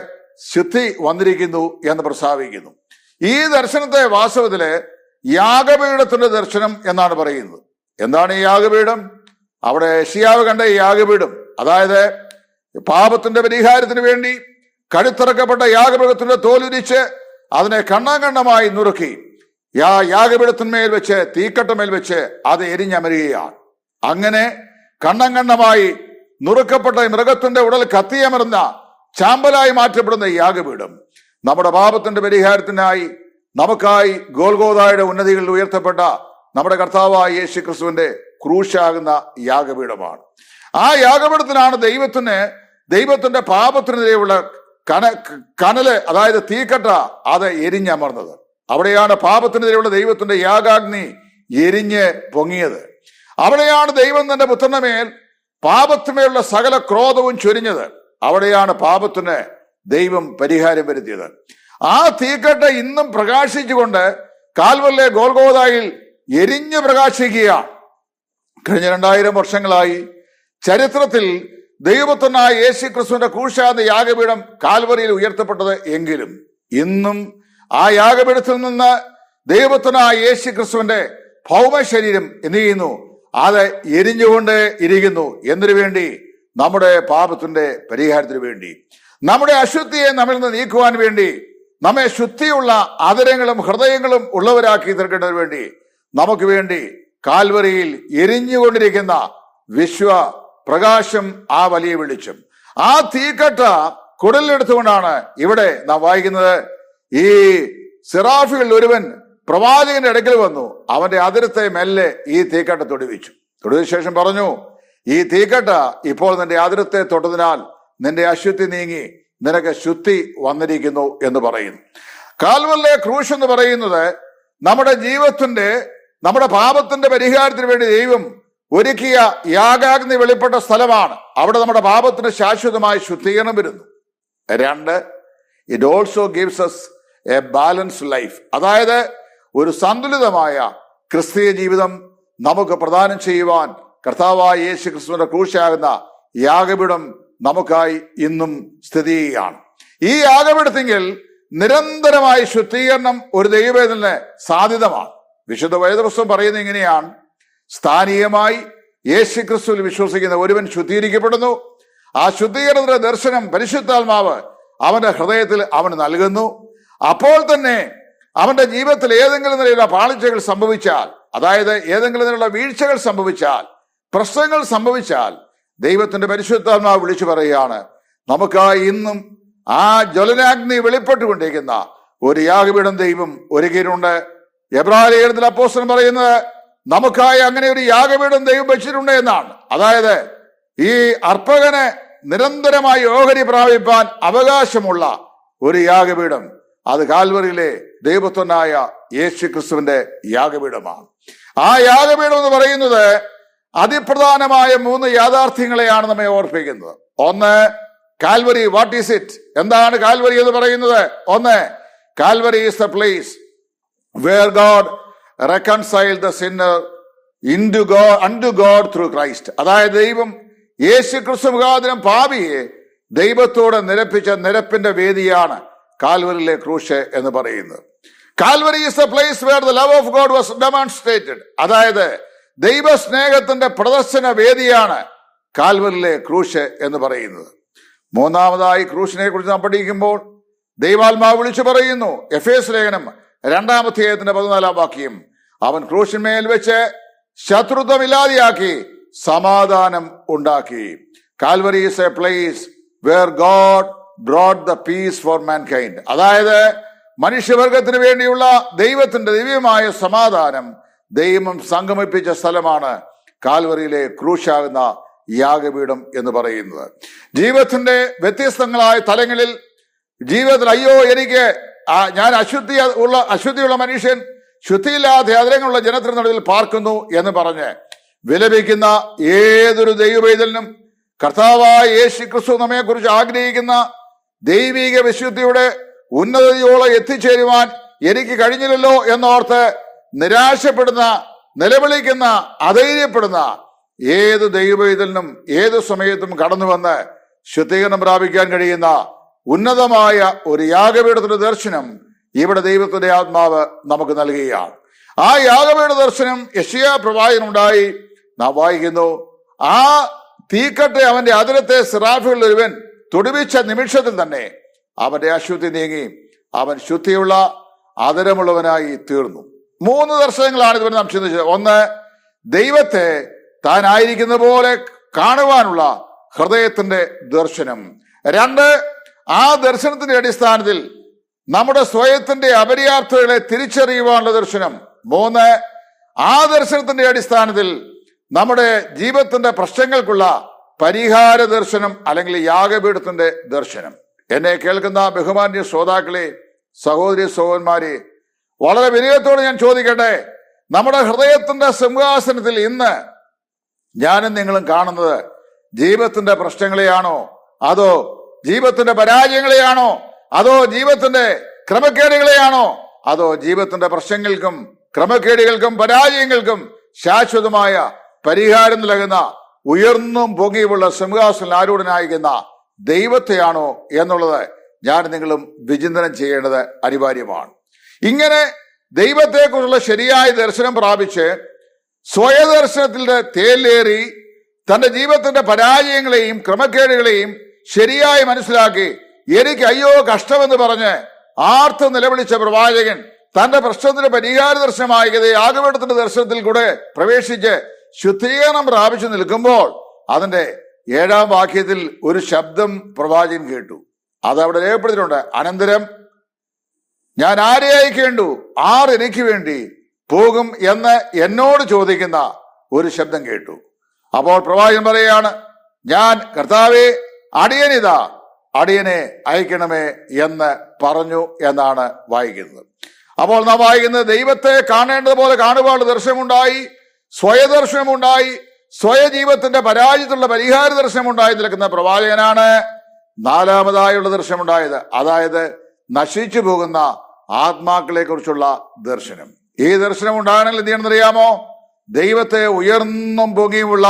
ശുദ്ധി വന്നിരിക്കുന്നു എന്ന് പ്രസ്താവിക്കുന്നു. ഈ ദർശനത്തെ വാസ്തവത്തില് യാഗപീഠത്തിന്റെ ദർശനം എന്നാണ് പറയുന്നത്. എന്താണ് ഈ യാഗപീഠം? അവിടെ യെശയ്യാവ് കണ്ട ഈ യാഗപീഠം, അതായത് പാപത്തിന്റെ പരിഹാരത്തിന് വേണ്ടി കഴുത്തിറക്കപ്പെട്ട യാഗമൃഗത്തിന്റെ തോലുരിച്ച് അതിനെ കണ്ണാങ്കണ്ണമായി നുറുക്കി യാഗപീഠത്തിന്മേൽ വെച്ച് തീക്കട്ടമേൽ വെച്ച് അത് എരിഞ്ഞമരുകയാണ്. അങ്ങനെ കണ്ണങ്കണ്ണമായി നുറുക്കപ്പെട്ട മൃഗത്തിന്റെ ഉടൽ കത്തിയമർന്ന ചാമ്പലായി മാറ്റപ്പെടുന്ന ഈ യാഗപീഠം നമ്മുടെ പാപത്തിന്റെ പരിഹാരത്തിനായി നമുക്കായി ഗോൽഗോഥായുടെ ഉന്നതികളിൽ ഉയർത്തപ്പെട്ട നമ്മുടെ കർത്താവായ യേശു ക്രിസ്തുവിന്റെ ക്രൂശാകുന്ന യാഗപീഠമാണ്. ആ യാഗപീഠത്തിനാണ് ദൈവത്തിന്റെ പാപത്തിനെതിരെയുള്ള കനല്, അതായത് തീക്കട്ട, അത് എരിഞ്ഞമർന്നത്. അവിടെയാണ് പാപത്തിനെതിരെയുള്ള ദൈവത്തിന്റെ യാഗാഗ്നി എരിഞ്ഞ് പൊങ്ങിയത്. അവിടെയാണ് ദൈവം തന്റെ പുത്രന്റെ മേൽ പാപത്തിന്മേലുള്ള സകല ക്രോധവും ചൊരിഞ്ഞത്. അവിടെയാണ് പാപത്തിന് ദൈവം പരിഹാരം വരുത്തിയത്. ആ തീക്കട്ട ഇന്നും പ്രകാശിച്ചുകൊണ്ട് കാൽവരിലെ ഗോൽഗോഥായിൽ എരിഞ്ഞു പ്രകാശിക്കുകയാണ്. കഴിഞ്ഞ 2000 വർഷങ്ങളായി ചരിത്രത്തിൽ ദൈവപുത്രനായ യേശു ക്രിസ്തുവിന്റെ ക്രൂശാകുന്ന യാഗപീഠം കാൽവരിയിൽ ഉയർത്തപ്പെട്ടത് എങ്കിലും ഇന്നും ആ യാഗപീഠത്തിൽ നിന്ന് ദൈവപുത്രനായ യേശു ക്രിസ്തുവിന്റെ ഭൗമ ശരീരം എന്ത് ചെയ്യുന്നു? അത് എരിഞ്ഞുകൊണ്ട് ഇരിക്കുന്നു. എന്തിനു വേണ്ടി? നമ്മുടെ പാപത്തിന്റെ പരിഹാരത്തിന് വേണ്ടി, നമ്മുടെ അശുദ്ധിയെ നമ്മിൽ നിന്ന് നീക്കുവാൻ വേണ്ടി, നമ്മെ ശുദ്ധിയുള്ള ആദരങ്ങളും ഹൃദയങ്ങളും ഉള്ളവരാക്കി തീർക്കേണ്ടതിന് വേണ്ടി, നമുക്ക് വേണ്ടി കാൽവരിയിൽ എരിഞ്ഞുകൊണ്ടിരിക്കുന്ന വിശ്വ പ്രകാശം, ആ വലിയ വെളിച്ചം, ആ തീക്കട്ട കുടലിലെടുത്തുകൊണ്ടാണ് ഇവിടെ നാം വായിക്കുന്നത്. ഈ സിറാഫിൽ ഒരുവൻ പ്രവാചകന്റെ അടുക്കൽ വന്നു, അവന്റെ അതിരത്തെ മെല്ലെ ഈ തീക്കട്ട തൊടുവിച്ചു. തൊടുവിച്ച ശേഷം പറഞ്ഞു, ഈ തീക്കട്ട ഇപ്പോൾ നിന്റെ അതിരത്തെ തൊട്ടതിനാൽ നിന്റെ അശുദ്ധി നീങ്ങി നിനക്ക് ശുദ്ധി വന്നിരിക്കുന്നു എന്ന് പറയുന്നു. കാൽവരിലെ ക്രൂശ് എന്ന് പറയുന്നത് നമ്മുടെ ജീവിതത്തിന്റെ, നമ്മുടെ പാപത്തിന്റെ പരിഹാരത്തിന് വേണ്ടി ദൈവം ഒരുക്കിയ യാഗാഗ്നി വെളിപ്പെട്ട സ്ഥലമാണ്. അവിടെ നമ്മുടെ പാപത്തിന് ശാശ്വതമായ ശുദ്ധീകരണം വരുന്നു. 2, it also gives us A balanced life, അതായത് ഒരു സന്തുലിതമായ ക്രിസ്തീയ ജീവിതം നമുക്ക് പ്രദാനം ചെയ്യുവാൻ കർത്താവായ യേശു ക്രിസ്തുവിന്റെ ക്രൂശാകുന്ന യാഗപീഠം നമുക്കായി ഇന്നും സ്ഥിതി ചെയ്യുകയാണ്. ഈ യാഗപീഠത്തിൽ നിരന്തരമായ ശുദ്ധീകരണം ഒരു ദൈവവേദനത്തിന് സാധ്യതമാണ്. വിശുദ്ധ വേദപുസ്തകം പറയുന്നത് ഇങ്ങനെയാണ്: സ്ഥാനീയമായി യേശു ക്രിസ്തുവിൽ വിശ്വസിക്കുന്ന ഒരുവൻ ശുദ്ധീകരിക്കപ്പെടുന്നു. ആ ശുദ്ധീകരണത്തിന്റെ ദർശനം പരിശുദ്ധാത്മാവ് അവന്റെ ഹൃദയത്തിൽ അവന് നൽകുന്നു. അപ്പോൾ തന്നെ അവന്റെ ജീവിതത്തിൽ ഏതെങ്കിലും നിലയിലുള്ള പാളിച്ചകൾ സംഭവിച്ചാൽ, അതായത് ഏതെങ്കിലും നിലയിലുള്ള വീഴ്ചകൾ സംഭവിച്ചാൽ, പ്രശ്നങ്ങൾ സംഭവിച്ചാൽ, ദൈവത്തിന്റെ പരിശുദ്ധാത്മാവ് വിളിച്ചു പറയുകയാണ്, നമുക്കായി ഇന്നും ആ ജ്വലനാഗ്നി വെളിപ്പെട്ടുകൊണ്ടിരിക്കുന്ന ഒരു യാഗപീഠം ദൈവം ഒരുക്കിയിട്ടുണ്ട്. എബ്രായ ലേഖനത്തിൽ അപ്പോസ്തലൻ പറയുന്നത് നമുക്കായി അങ്ങനെ ഒരു യാഗപീഠം ദൈവം വെച്ചിട്ടുണ്ട് എന്നാണ്. അതായത് ഈ അർപ്പകന് നിരന്തരമായി ഓഹരി പ്രാപിപ്പാൻ അവകാശമുള്ള ഒരു യാഗപീഠം, അത് കാൽവരിയിലെ ദൈവപുത്രനായ യേശു ക്രിസ്തുവിന്റെ യാഗപീഠമാണ്. ആ യാഗപീഠം എന്ന് പറയുന്നത് അതിപ്രധാനമായ 3 യാഥാർത്ഥ്യങ്ങളെയാണ് നമ്മെ ഓർപ്പിക്കുന്നത്. ഒന്ന്, കാൽവരി. What is it? എന്താണ് കാൽവരി എന്ന് പറയുന്നത്? ഒന്ന്, Calvary is the place where God reconciled the sinner unto God through Christ. അതായത് ദൈവം യേശു ക്രിസ്തു മുഖാന്തരം പാപിയെ ദൈവത്തോട് നിരപ്പിച്ച നിരപ്പിന്റെ വേദിയാണ് കാൽവരിയിലെ ക്രൂശ് എന്ന് പറയുന്നത്. Calvary is the place where the love of God was demonstrated. അതായത് ദൈവസ്നേഹത്തിന്റെ പ്രദർശന വേദിയാണ് കാൽവരിയിലെ ക്രൂശ് എന്ന് പറയുന്നത്. മൂന്നാമതായി ക്രൂശിനെ കുറിച്ച് നാം പഠിക്കുമ്പോൾ ദൈവാത്മാവ് വിളിച്ചു പറയുന്നു. എഫേസ് ലേഖനം 2-ാം അധ്യായത്തിന്റെ 14-ാം വാക്യം, അവൻ ക്രൂശിന്മേൽ വെച്ച് ശത്രുത്വമില്ലാതെയാക്കി സമാധാനം ഉണ്ടാക്കി. Calvary is a place where God brought the peace for mankind. അതായത് മനുഷ്യവർഗത്തിന് വേണ്ടിയുള്ള ദൈവത്തിന്റെ ദിവ്യമായ സമാധാനം ദൈവം സംഗമിപ്പിച്ച സ്ഥലമാണ് കാൽവറിയിലെ ക്രൂശാകുന്ന യാഗപീഠം എന്ന് പറയുന്നത്. വ്യത്യസ്തങ്ങളായ തലങ്ങളിൽ ജീവിതത്തിൽ അയ്യോ എനിക്ക് ഞാൻ അശുദ്ധിയുള്ള മനുഷ്യൻ, ശുദ്ധിയില്ലാത്ത അതിരങ്ങളുള്ള ജനത്തിന് നടുവിൽ പാർക്കുന്നു എന്ന് പറഞ്ഞ് വിലപിക്കുന്ന ഏതൊരു ദൈവവൈതലിനും കർത്താവായ യേശു ക്രിസ്തു നമ്മെ കുറിച്ച് ആഗ്രഹിക്കുന്ന ദൈവിക വിശുദ്ധിയുടെ ഉന്നതയോളം എത്തിച്ചേരുവാൻ എനിക്ക് കഴിഞ്ഞില്ലല്ലോ എന്നോർത്ത് നിരാശപ്പെടുന്ന, നിലവിളിക്കുന്ന, അധൈര്യപ്പെടുന്ന ഏത് ദൈവവൈതലിനും ഏത് സമയത്തും കടന്നു വന്ന് ശുദ്ധീകരണം പ്രാപിക്കാൻ കഴിയുന്ന ഉന്നതമായ ഒരു യാഗപീഠത്തിന്റെ ദർശനം ഇവിടെ ദൈവത്തിന്റെ ആത്മാവ് നമുക്ക് നൽകുകയാണ്. ആ യാഗപീഠ ദർശനം യെശയ്യാ പ്രവാചകനുണ്ടായി. നാം വായിക്കുന്നു, ആ തീക്കട്ടെ അവന്റെ അതിരത്തെ സിറാഫുകളിൽ ഒരുവൻ തൊടുവിച്ച നിമിഷത്തിൽ തന്നെ അവന്റെ അശുദ്ധി നീങ്ങി അവൻ ശുദ്ധിയുള്ള അതിരമുള്ളവനായി തീർന്നു. 3 ദർശനങ്ങളാണ് ഇതുവരെ നാം ചിന്തിച്ചത്. ഒന്ന്, ദൈവത്തെ താൻ ആയിരിക്കുന്ന പോലെ കാണുവാനുള്ള ഹൃദയത്തിന്റെ ദർശനം. 2, ആ ദർശനത്തിന്റെ അടിസ്ഥാനത്തിൽ നമ്മുടെ സ്വയത്തിന്റെ അപര്യാപ്തതകളെ തിരിച്ചറിയുവാനുള്ള ദർശനം. 3, ആ ദർശനത്തിന്റെ അടിസ്ഥാനത്തിൽ നമ്മുടെ ജീവിതത്തിന്റെ പ്രശ്നങ്ങൾക്കുള്ള പരിഹാര ദർശനം അല്ലെങ്കിൽ യാഗപീഠത്തിന്റെ ദർശനം. എന്നെ കേൾക്കുന്ന ബഹുമാന്യ ശ്രോതാക്കളെ, സഹോദരി സഹോദരന്മാരെ, വളരെ വിനയത്തോടെ ഞാൻ ചോദിക്കട്ടെ, നമ്മുടെ ഹൃദയത്തിന്റെ സിംഹാസനത്തിൽ ഇന്ന് ഞാനും നിങ്ങളും കാണുന്നത് ജീവിതത്തിന്റെ പ്രശ്നങ്ങളെയാണോ, അതോ ജീവിതത്തിന്റെ പരാജയങ്ങളെയാണോ, അതോ ജീവിതത്തിന്റെ ക്രമക്കേടുകളെയാണോ, അതോ ജീവിതത്തിന്റെ പ്രശ്നങ്ങൾക്കും ക്രമക്കേടുകൾക്കും പരാജയങ്ങൾക്കും ശാശ്വതമായ പരിഹാരം നൽകുന്ന ഉയർന്നും പൊങ്ങിയുമുള്ള സിംഹാസനം ആരൂഢനായിരിക്കുന്ന ദൈവത്തെയാണോ എന്നുള്ളത് ഞാൻ നിങ്ങളും വിചിന്തനം ചെയ്യേണ്ടത് അനിവാര്യമാണ്. ഇങ്ങനെ ദൈവത്തെക്കുറിച്ചുള്ള ശരിയായ ദർശനം പ്രാപിച്ച് സ്വയദർശനത്തിന്റെ തേലേറി തന്റെ ജീവിതത്തിന്റെ പരാജയങ്ങളെയും ക്രമക്കേടുകളെയും ശരിയായി മനസ്സിലാക്കി എനിക്ക് അയ്യോ കഷ്ടമെന്ന് പറഞ്ഞ് ആർത്ത് നിലവിളിച്ച പ്രവാചകൻ തന്റെ പ്രശ്നത്തിന്റെ പരിഹാര ദർശനമായ യാഗപീഠത്തിന്റെ ദർശനത്തിൽ കൂടെ പ്രവേശിച്ച് ശുദ്ധീകരണം പ്രാപിച്ചു നിൽക്കുമ്പോൾ അതിന്റെ 7-ാം വാക്യത്തിൽ ഒരു ശബ്ദം പ്രവാചകൻ കേട്ടു. അതവിടെ രേഖപ്പെടുത്തിയിട്ടുണ്ട്. അനന്തരം ഞാൻ ആരെ അയക്കേണ്ടു, ആർ എനിക്ക് വേണ്ടി പോകും എന്ന് എന്നോട് ചോദിക്കുന്ന ഒരു ശബ്ദം കേട്ടു. അപ്പോൾ പ്രവാചകൻ പറയുകയാണ്, ഞാൻ കർത്താവേ അടിയനിതാ, അടിയനെ അയക്കണമേ എന്ന് പറഞ്ഞു എന്നാണ് വായിക്കുന്നത്. അപ്പോൾ നാം വായിക്കുന്നത് ദൈവത്തെ കാണേണ്ടതുപോലെ കാണുവാനുള്ള ദർശനമുണ്ടായി, സ്വയദർശനമുണ്ടായി, സ്വയജീവിതത്തിന്റെ പരാജയത്തിലുള്ള പരിഹാര ദർശനമുണ്ടായി നിൽക്കുന്ന പ്രവാചകനാണ് 4-മതായുള്ള ദർശനമുണ്ടായത്. അതായത് നശിച്ചു പോകുന്ന ആത്മാക്കളെ കുറിച്ചുള്ള ദർശനം. ഈ ദർശനം ഉണ്ടാകണമെങ്കിൽ എന്ത് ചെയ്യണമെന്നറിയാമോ? ദൈവത്തെ ഉയർന്നും പൊങ്ങിയുമുള്ള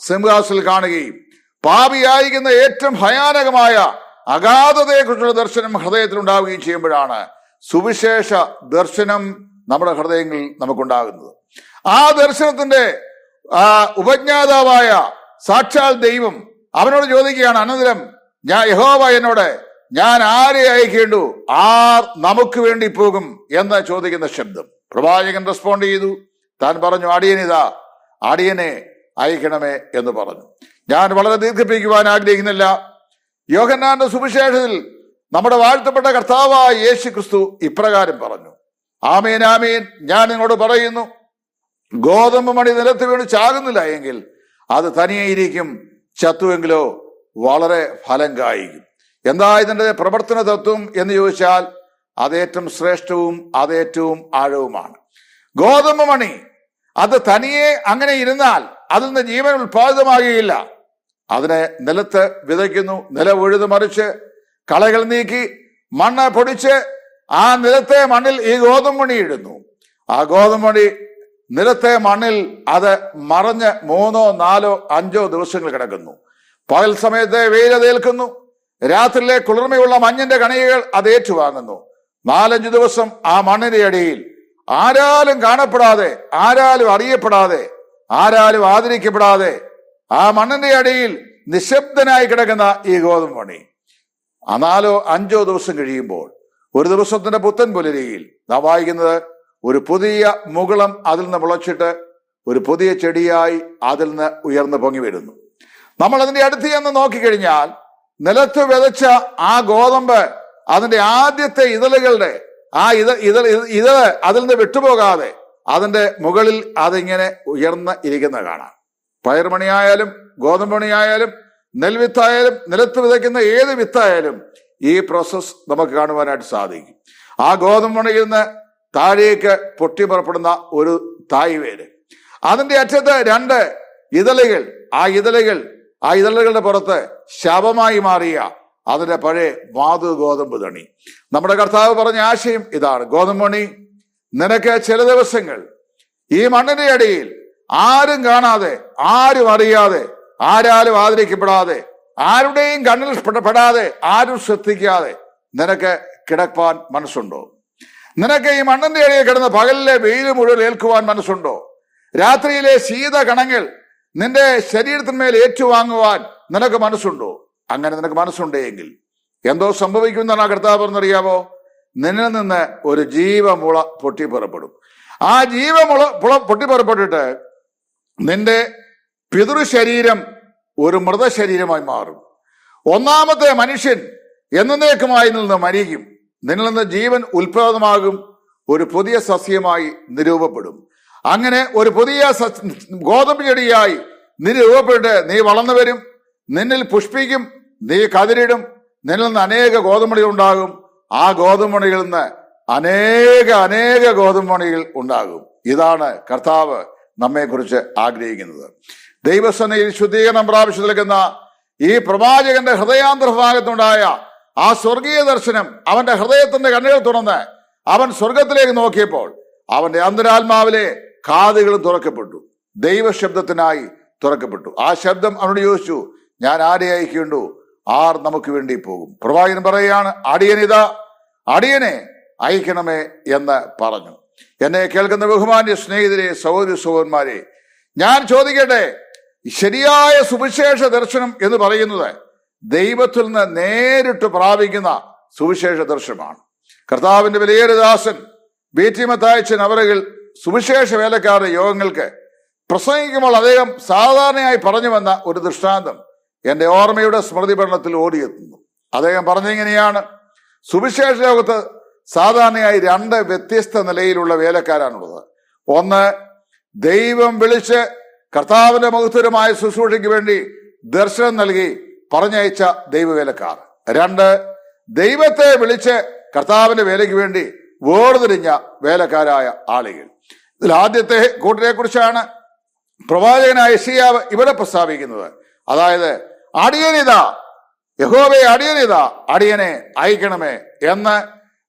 സിംഹാസനത്തിൽ കാണുകയും പാപിയായിരിക്കുന്ന ഏറ്റവും ഭയാനകമായ അഗാധതയെക്കുറിച്ചുള്ള ദർശനം ഹൃദയത്തിൽ ഉണ്ടാവുകയും ചെയ്യുമ്പോഴാണ് സുവിശേഷ ദർശനം നമ്മുടെ ഹൃദയങ്ങളിൽ നമുക്കുണ്ടാകുന്നത്. ആ ദർശനത്തിന്റെ ഉപജ്ഞാതാവായ സാക്ഷാൽ ദൈവം അവനോട് ചോദിക്കുകയാണ്, അനന്തരം യഹോവ എന്നോട് ഞാൻ ആരെ അയക്കേണ്ടു, ആർ നമുക്ക് വേണ്ടി പോകും എന്ന് ചോദിക്കുന്ന ശബ്ദം. പ്രവാചകൻ റെസ്പോണ്ട് ചെയ്തു. താൻ പറഞ്ഞു, അടിയനിതാ, അടിയനെ അയക്കണമേ എന്ന് പറഞ്ഞു. ഞാൻ വളരെ ദീർഘിപ്പിക്കുവാൻ ആഗ്രഹിക്കുന്നില്ല. യോഹന്നാന്റെ സുവിശേഷത്തിൽ നമ്മുടെ വാഴ്ത്തപ്പെട്ട കർത്താവായ യേശു ക്രിസ്തു ഇപ്രകാരം പറഞ്ഞു, ആമേൻ ആമേൻ ഞാൻ നിങ്ങളോട് പറയുന്നു, ഗോതമ്പ് മണി നിലത്ത് വീണ് ചാകുന്നില്ല എങ്കിൽ അത് തനിയെയിരിക്കും, ചത്തുവെങ്കിലോ വളരെ ഫലം കായ്ക്കും. എന്താ ഇതിന്റെ പ്രവർത്തന തത്വം എന്ന് ചോദിച്ചാൽ അതേറ്റവും ശ്രേഷ്ഠവും അതേറ്റവും ആഴവുമാണ്. ഗോതമ്പ് മണി അത് തനിയെ അങ്ങനെ ഇരുന്നാൽ അതിൽ നിന്ന് ജീവൻ ഉത്പാദിതമാകുകയില്ല. അതിനെ നിലത്ത് വിതയ്ക്കുന്നു, നില ഉഴുതു മറിച്ച് കളകൾ നീക്കി മണ്ണ് പൊടിച്ച് ആ നിലത്തെ മണ്ണിൽ ഈ ഗോതമ്പ് മണി ഇടുന്നു. ആ ഗോതമ്പ് മണി നിലത്തെ മണ്ണിൽ അത് മറഞ്ഞ് 3, 4, 5 ദിവസങ്ങൾ കിടക്കുന്നു. പകൽ സമയത്തെ വെയിലേൽക്കുന്നു, രാത്രിയിലെ കുളിർമയുള്ള മഞ്ഞിന്റെ കണികകൾ അത് ഏറ്റുവാങ്ങുന്നു. 4-5 ദിവസം ആ മണ്ണിന്റെ അടിയിൽ ആരാലും കാണപ്പെടാതെ, ആരാലും അറിയപ്പെടാതെ, ആരാലും ആദരിക്കപ്പെടാതെ ആ മണ്ണിന്റെ അടിയിൽ നിശബ്ദനായി കിടക്കുന്ന ഈ ഗോതമ്പ് മണി 4-5 ദിവസം കഴിയുമ്പോൾ ഒരു ദിവസത്തിന്റെ പുത്തൻ പുലരിയിൽ നാം വായിക്കുന്നത് ഒരു പുതിയ മുകുളം അതിൽ നിന്ന് മുളച്ചിട്ട് ഒരു പുതിയ ചെടിയായി അതിൽ നിന്ന് ഉയർന്നു പൊങ്ങി വരുന്നു. നമ്മൾ അതിന്റെ അടുത്ത് ചെന്ന് നോക്കിക്കഴിഞ്ഞാൽ നിലത്ത് വിതച്ച ആ ഗോതമ്പ് അതിന്റെ ആദ്യത്തെ ഇതളുകളുടെ ആ ഇത് അതിൽ നിന്ന് വിട്ടുപോകാതെ അതിന്റെ മുകളിൽ അതിങ്ങനെ ഉയർന്ന് ഇരിക്കുന്ന കാണാം. പയർമണിയായാലും ഗോതമ്പണിയായാലും നെൽവിത്തായാലും നിലത്ത് വിതയ്ക്കുന്ന ഏത് വിത്തായാലും ഈ പ്രോസസ് നമുക്ക് കാണുവാനായിട്ട് സാധിക്കും. ആ ഗോതമ്പണിയിൽ നിന്ന് താഴേക്ക് പൊട്ടിപ്പുറപ്പെടുന്ന ഒരു തായ് വേര്, അതിന്റെ അറ്റത്ത് 2 ഇതളുകൾ, ആ ഇതളുകളുടെ പുറത്ത് ശവമായി മാറിയ അതിന്റെ പഴയ ഗോതമ്പ് തണി. നമ്മുടെ കർത്താവ് പറഞ്ഞ ആശയം ഇതാണ്: ഗോതമ്പണി, നിനക്ക് ചില ദിവസങ്ങൾ ഈ മണ്ണിന്റെ അടിയിൽ ആരും കാണാതെ, ആരും അറിയാതെ, ആരാലും ആദരിക്കപ്പെടാതെ, ആരുടെയും കണ്ണിൽ പെടാതെ, ആരും ശ്രദ്ധിക്കാതെ നിനക്ക് കിടപ്പാൻ മനസ്സുണ്ടോ? നിനക്ക് ഈ മണ്ണിന്റെ അടിയിൽ കിടന്ന് പകലിലെ വെയിൽ മുഴുവൻ ഏൽക്കുവാൻ മനസ്സുണ്ടോ? രാത്രിയിലെ ശീതകണങ്ങൾ നിന്റെ ശരീരത്തിന്മേൽ ഏറ്റുവാങ്ങുവാൻ നിനക്ക് മനസ്സുണ്ടോ? അങ്ങനെ നിനക്ക് മനസ്സുണ്ടെങ്കിൽ എന്തോ സംഭവിക്കുമെന്നാണ് ആ കർത്താവ് പറഞ്ഞറിയാമോ? നിന്നിൽ നിന്ന് ഒരു ജീവമുള പൊട്ടിപ്പുറപ്പെടും. ആ ജീവമുള പൊട്ടിപ്പുറപ്പെട്ടിട്ട് നിന്റെ പിതൃശരീരം ഒരു മൃതശരീരമായി മാറും. ഒന്നാമത്തെ മനുഷ്യൻ എന്നേക്കുമായി നിന്ന് മരിക്കും. നിന്നിൽ നിന്ന് ജീവൻ ഉൽപാദനമാകും, ഒരു പുതിയ സസ്യമായി നിരൂപപ്പെടും. അങ്ങനെ ഒരു പുതിയ ഗോതമ്പ് ചെടിയായി നീ രൂപപ്പെട്ട് നീ വളർന്നു വരും. നിന്നിൽ പുഷ്പിക്കും, നീ കതിരിടും. നിന്നിൽ നിന്ന് അനേക ഗോതമ്പണികൾ ഉണ്ടാകും. ആ ഗോതമ്പണികളിൽ നിന്ന് അനേക ഗോതമ്പണികൾ ഉണ്ടാകും. ഇതാണ് കർത്താവ് നമ്മെക്കുറിച്ച് ആഗ്രഹിക്കുന്നത്. ദൈവസേനയിൽ ശുദ്ധീകരണം പ്രാപിച്ചു നിൽക്കുന്ന ഈ പ്രവാചകന്റെ ഹൃദയാന്തർഭാഗത്തുണ്ടായ ആ സ്വർഗീയ ദർശനം അവന്റെ ഹൃദയത്തിന്റെ കണ്ണുകൾ തുറന്ന് അവൻ സ്വർഗത്തിലേക്ക് നോക്കിയപ്പോൾ അവന്റെ അന്തരാത്മാവിലെ കാതുകളും തുറക്കപ്പെട്ടു, ദൈവശബ്ദത്തിനായി തുറക്കപ്പെട്ടു. ആ ശബ്ദം അവനോട് ചോദിച്ചു, ഞാൻ ആരെ അയക്കേണ്ടു? ആർ നമുക്ക് വേണ്ടി പോകും? പ്രവാചകൻ പറയുകയാണ്, അടിയനിതാ, അടിയനെ അയക്കണമേ എന്ന് പറഞ്ഞു. എന്നെ കേൾക്കുന്ന ബഹുമാന്യ സ്നേഹിതരെ, സഹോദരി സഹോദരന്മാരെ, ഞാൻ ചോദിക്കട്ടെ, ശരിയായ സുവിശേഷ ദർശനം എന്ന് പറയുന്നത് ദൈവത്തിൽ നിന്ന് നേരിട്ട് പ്രാപിക്കുന്ന സുവിശേഷ ദർശനമാണ്. കർത്താവിന്റെ വിലയേറിയ ദാസൻ ബി.ടി. മത്തായിച്ചൻ അവറുകൾ സുവിശേഷ വേലക്കാരുടെ യോഗങ്ങൾക്ക് പ്രസംഗിക്കുമ്പോൾ അദ്ദേഹം സാധാരണയായി പറഞ്ഞു വന്ന ഒരു ദൃഷ്ടാന്തം എന്റെ ഓർമ്മയുടെ സ്മൃതിപഠനത്തിൽ ഓടിയെത്തുന്നു. അദ്ദേഹം പറഞ്ഞിങ്ങനെയാണ്: സുവിശേഷ ലോകത്ത് സാധാരണയായി 2 വ്യത്യസ്ത നിലയിലുള്ള വേലക്കാരാണുള്ളത്. ഒന്ന്, ദൈവം വിളിച്ച് കർത്താവിന്റെ മഹത്വരമായ ശുശ്രൂഷയ്ക്ക് വേണ്ടി ദർശനം നൽകി പറഞ്ഞയച്ച ദൈവവേലക്കാർ. 2, ദൈവത്തെ വിളിച്ച് കർത്താവിന്റെ വേലയ്ക്ക് വേണ്ടി വേർതിരിഞ്ഞ വേലക്കാരായ ആളുകൾ. ഇതിൽ ആദ്യത്തെ കൂട്ടരെ കുറിച്ചാണ് പ്രവാചകനായ യെശയ്യാവ് ഇവിടെ പ്രസ്താവിക്കുന്നത്. അതായത്, അടിയനിതാ, യഹോവേ അടിയനിതാ, അടിയനെ അയക്കണമേ എന്ന്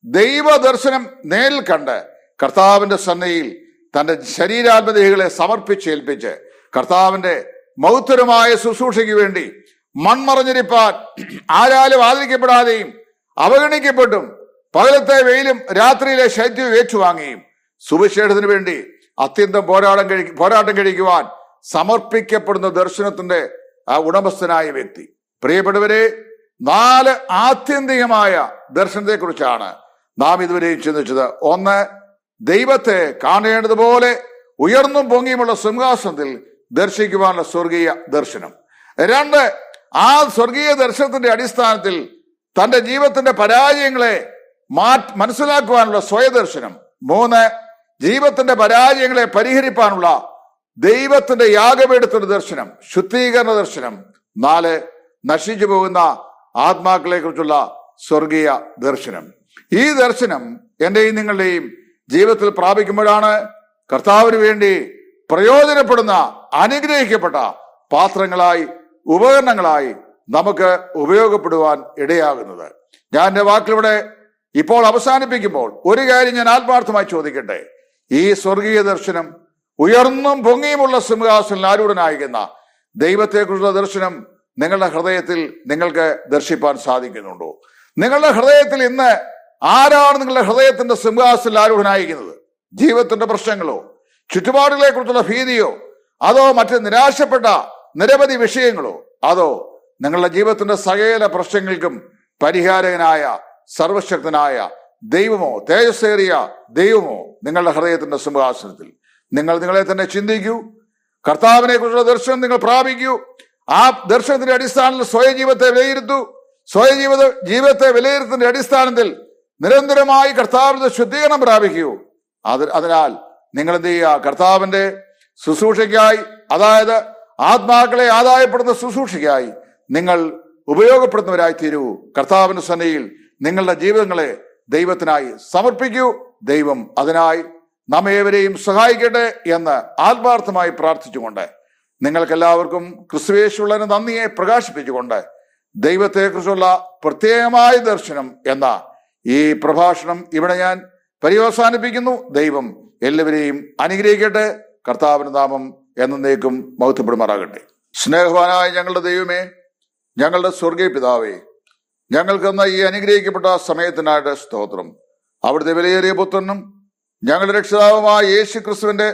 ദൈവദർശനം നേരിൽ കണ്ട് കർത്താവിന്റെ സന്നദ്ധിയിൽ തന്റെ ശരീരാത്മദേഹികളെ സമർപ്പിച്ചേൽപ്പിച്ച് കർത്താവിന്റെ മഹത്വരമായ ശുശ്രൂഷയ്ക്ക് വേണ്ടി മൺമറഞ്ഞിരിപ്പാൻ, ആരാലും ആദരിക്കപ്പെടാതെയും അവഗണിക്കപ്പെട്ടും പകലത്തെ വെയിലും രാത്രിയിലെ ശൈത്യവും ഏറ്റുവാങ്ങിയും സുവിശേഷത്തിന് വേണ്ടി അത്യന്തം പോരാട്ടം കഴിക്കുവാൻ സമർപ്പിക്കപ്പെടുന്ന ദർശനത്തിന്റെ ആ ഉടമസ്ഥനായ വ്യക്തി. പ്രിയപ്പെട്ടവരെ, 4 ആത്യന്തികമായ ദർശനത്തെ കുറിച്ചാണ് നാം ഇതുവരെയും ചിന്തിച്ചത്. 1, ദൈവത്തെ കാണേണ്ടതുപോലെ ഉയർന്നും പൊങ്ങിയുമുള്ള സിംഹാസനത്തിൽ ദർശിക്കുവാനുള്ള സ്വർഗീയ ദർശനം. 2, ആ സ്വർഗീയ ദർശനത്തിന്റെ അടിസ്ഥാനത്തിൽ തന്റെ ജീവിതത്തിന്റെ പരാജയങ്ങളെ മനസ്സിലാക്കുവാനുള്ള സ്വയദർശനം. 3, ജീവിതത്തിന്റെ പരാജയങ്ങളെ പരിഹരിക്കാനുള്ള ദൈവത്തിന്റെ യാഗപീഠത്തിന്റെ ദർശനം, ശുദ്ധീകരണ ദർശനം. 4, നശിച്ചു പോകുന്ന ആത്മാക്കളെ കുറിച്ചുള്ള സ്വർഗീയ ദർശനം. ഈ ദർശനം എന്റെയും നിങ്ങളുടെയും ജീവിതത്തിൽ പ്രാപിക്കുമ്പോഴാണ് കർത്താവിന് വേണ്ടി പ്രയോജനപ്പെടുന്ന അനുഗ്രഹിക്കപ്പെട്ട പാത്രങ്ങളായി, ഉപകരണങ്ങളായി നമുക്ക് ഉപയോഗപ്പെടുവാൻ ഇടയാകുന്നത്. ഞാൻ എന്റെ വാക്കിലൂടെ ഇപ്പോൾ അവസാനിപ്പിക്കുമ്പോൾ ഒരു കാര്യം ഞാൻ ആത്മാർത്ഥമായി ചോദിക്കട്ടെ: ഈ സ്വർഗീയ ദർശനം, ഉയർന്നും പൊങ്ങിയുമുള്ള സിംഹാസനം ആരൂഢനായിരിക്കുന്ന ദൈവത്തെക്കുറിച്ചുള്ള ദർശനം നിങ്ങളുടെ ഹൃദയത്തിൽ നിങ്ങൾക്ക് ദർശിപ്പാൻ സാധിക്കുന്നുണ്ടോ? നിങ്ങളുടെ ഹൃദയത്തിൽ ഇന്ന് ആരാണ് നിങ്ങളുടെ ഹൃദയത്തിന്റെ സിംഹാസനം ആരൂഢനായിരിക്കുന്നത്? ജീവിതത്തിന്റെ പ്രശ്നങ്ങളോ, ചുറ്റുപാടുകളെ കുറിച്ചുള്ള ഭീതിയോ, അതോ മറ്റ് നിരാശപ്പെട്ട നിരവധി വിഷയങ്ങളോ, അതോ നിങ്ങളുടെ ജീവിതത്തിന്റെ സകല പ്രശ്നങ്ങൾക്കും പരിഹാരകനായ സർവശക്തനായ ദൈവമോ, തേജസ്സേറിയ ദൈവമോ നിങ്ങളുടെ ഹൃദയത്തിന്റെ സിംഹാസനത്തിൽ? നിങ്ങൾ നിങ്ങളെ തന്നെ ചിന്തിക്കൂ. കർത്താവിനെ കുറിച്ചുള്ള ദർശനം നിങ്ങൾ പ്രാപിക്കൂ. ആ ദർശനത്തിന്റെ അടിസ്ഥാനത്തിൽ സ്വയം ജീവിതത്തെ വിലയിരുത്തൂ. ജീവിതത്തെ വിലയിരുത്തുന്ന അടിസ്ഥാനത്തിൽ നിരന്തരമായി കർത്താവിന്റെ ശുദ്ധീകരണം പ്രാപിക്കൂ. അതിനാൽ നിങ്ങൾ എന്ത് ചെയ്യുക? കർത്താവിന്റെ ശുശ്രൂഷയ്ക്കായി, അതായത് ആത്മാക്കളെ ആദായപ്പെടുന്ന ശുശ്രൂഷയ്ക്കായി നിങ്ങൾ ഉപയോഗപ്പെടുന്നവരായി തീരൂ. കർത്താവിന്റെ സന്നിധിയിൽ നിങ്ങളുടെ ജീവിതങ്ങളെ ദൈവത്തിനായി സമർപ്പിക്കൂ. ദൈവം അതിനായി നമ്മേവരെയും സഹായിക്കട്ടെ എന്ന് ആത്മാർത്ഥമായി പ്രാർത്ഥിച്ചുകൊണ്ട്, നിങ്ങൾക്കെല്ലാവർക്കും ക്രിസ്തുയേശുവിന്റെ നന്ദിയെ പ്രകാശിപ്പിച്ചുകൊണ്ട്, ദൈവത്തെക്കുറിച്ചുള്ള പ്രത്യേകമായ ദർശനം എന്ന ഈ പ്രഭാഷണം ഇവിടെ ഞാൻ പര്യവസാനിപ്പിക്കുന്നു. ദൈവം എല്ലാവരെയും അനുഗ്രഹിക്കട്ടെ. കർത്താവിന്റെ നാമം എന്നേക്കും മഹത്വപ്പെടുമാറാകട്ടെ. സ്നേഹവാനായ ഞങ്ങളുടെ ദൈവമേ, ഞങ്ങളുടെ സ്വർഗീയ പിതാവേ, ഞങ്ങൾക്കെന്ന ഈ അനുഗ്രഹിക്കപ്പെട്ട സമയത്തിനായിട്ട് സ്തോത്രം. അവിടുത്തെ വിലയേറിയ പുത്രനും ഞങ്ങളുടെ രക്ഷിതാവുമായ യേശു ക്രിസ്തുവിന്റെ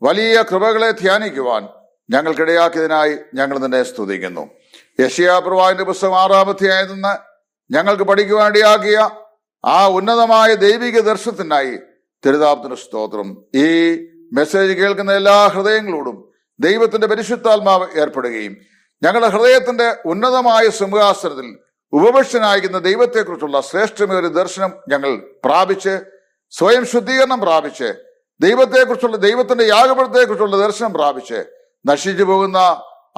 വലിയ കൃപകളെ ധ്യാനിക്കുവാൻ ഞങ്ങൾക്കിടയാക്കിയതിനായി ഞങ്ങൾ നിന്നെ സ്തുതിക്കുന്നു. യെശയ്യാ പ്രവാചകന്റെ പുസ്തകം 6-ാം അധ്യായത്തിൽ നിന്ന് ഞങ്ങൾക്ക് പഠിക്കുവാൻ ഇടയാക്കിയ ആ ഉന്നതമായ ദൈവിക ദർശനത്തിനായി തിരുനാമത്തിന് സ്തോത്രം. ഈ മെസ്സേജ് കേൾക്കുന്ന എല്ലാ ഹൃദയങ്ങളോടും ദൈവത്തിന്റെ പരിശുദ്ധാത്മാവ് ഏർപ്പെടുകയും ഞങ്ങളുടെ ഹൃദയത്തിന്റെ ഉന്നതമായ സിംഹാസനത്തിൽ ഉപവിഷ്ടനായിരിക്കുന്ന ദൈവത്തെക്കുറിച്ചുള്ള ശ്രേഷ്ഠമേറിയ ദർശനം ഞങ്ങൾ പ്രാപിച്ച്, സ്വയം ശുദ്ധീകരണം പ്രാപിച്ച്, ദൈവത്തിന്റെ യാഗപീഠത്തെക്കുറിച്ചുള്ള ദർശനം പ്രാപിച്ച്, നശിച്ചു പോകുന്ന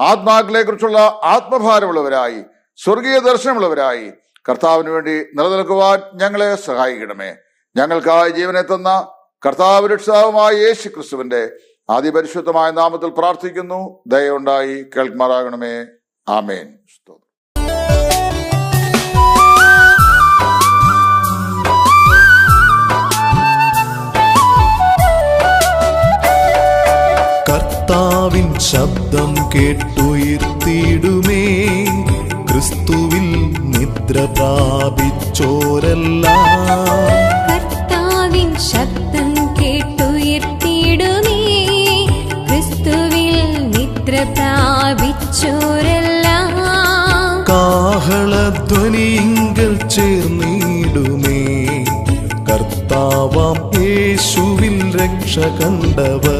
ആത്മാക്കളെ കുറിച്ചുള്ള ആത്മഭാരമുള്ളവരായി, സ്വർഗീയ ദർശനമുള്ളവരായി കർത്താവിന് വേണ്ടി നിലനിൽക്കുവാൻ ഞങ്ങളെ സഹായിക്കണമേ. ഞങ്ങൾക്കായി ജീവനെ തന്ന കർത്താവ് രക്ഷിതാവുമായ യേശു ക്രിസ്തുവിന്റെ അതിപരിശുദ്ധമായ നാമത്തിൽ പ്രാർത്ഥിക്കുന്നു. ദയവുണ്ടായി കേൾക്കുമാറാകണമേ. ആമേൻ. കർത്താവിൻ ശബ്ദം കേട്ടുയർത്തിയിടുമേ, ക്രിസ്തുവിൽ നിദ്ര പ്രാപിച്ചോരെല്ലാം. കർത്താവിൻ ശബ്ദം കേട്ടുയർത്തിയിടുമേ, ക്രിസ്തുവിൽ നിദ്ര പ്രാപിച്ചോരെല്ലാം. കാഹളധ്വനിയിങ്കൽ ചേർന്നിടുമേ, കർത്താവാം യേശുവിൽ രക്ഷ കണ്ടവർ.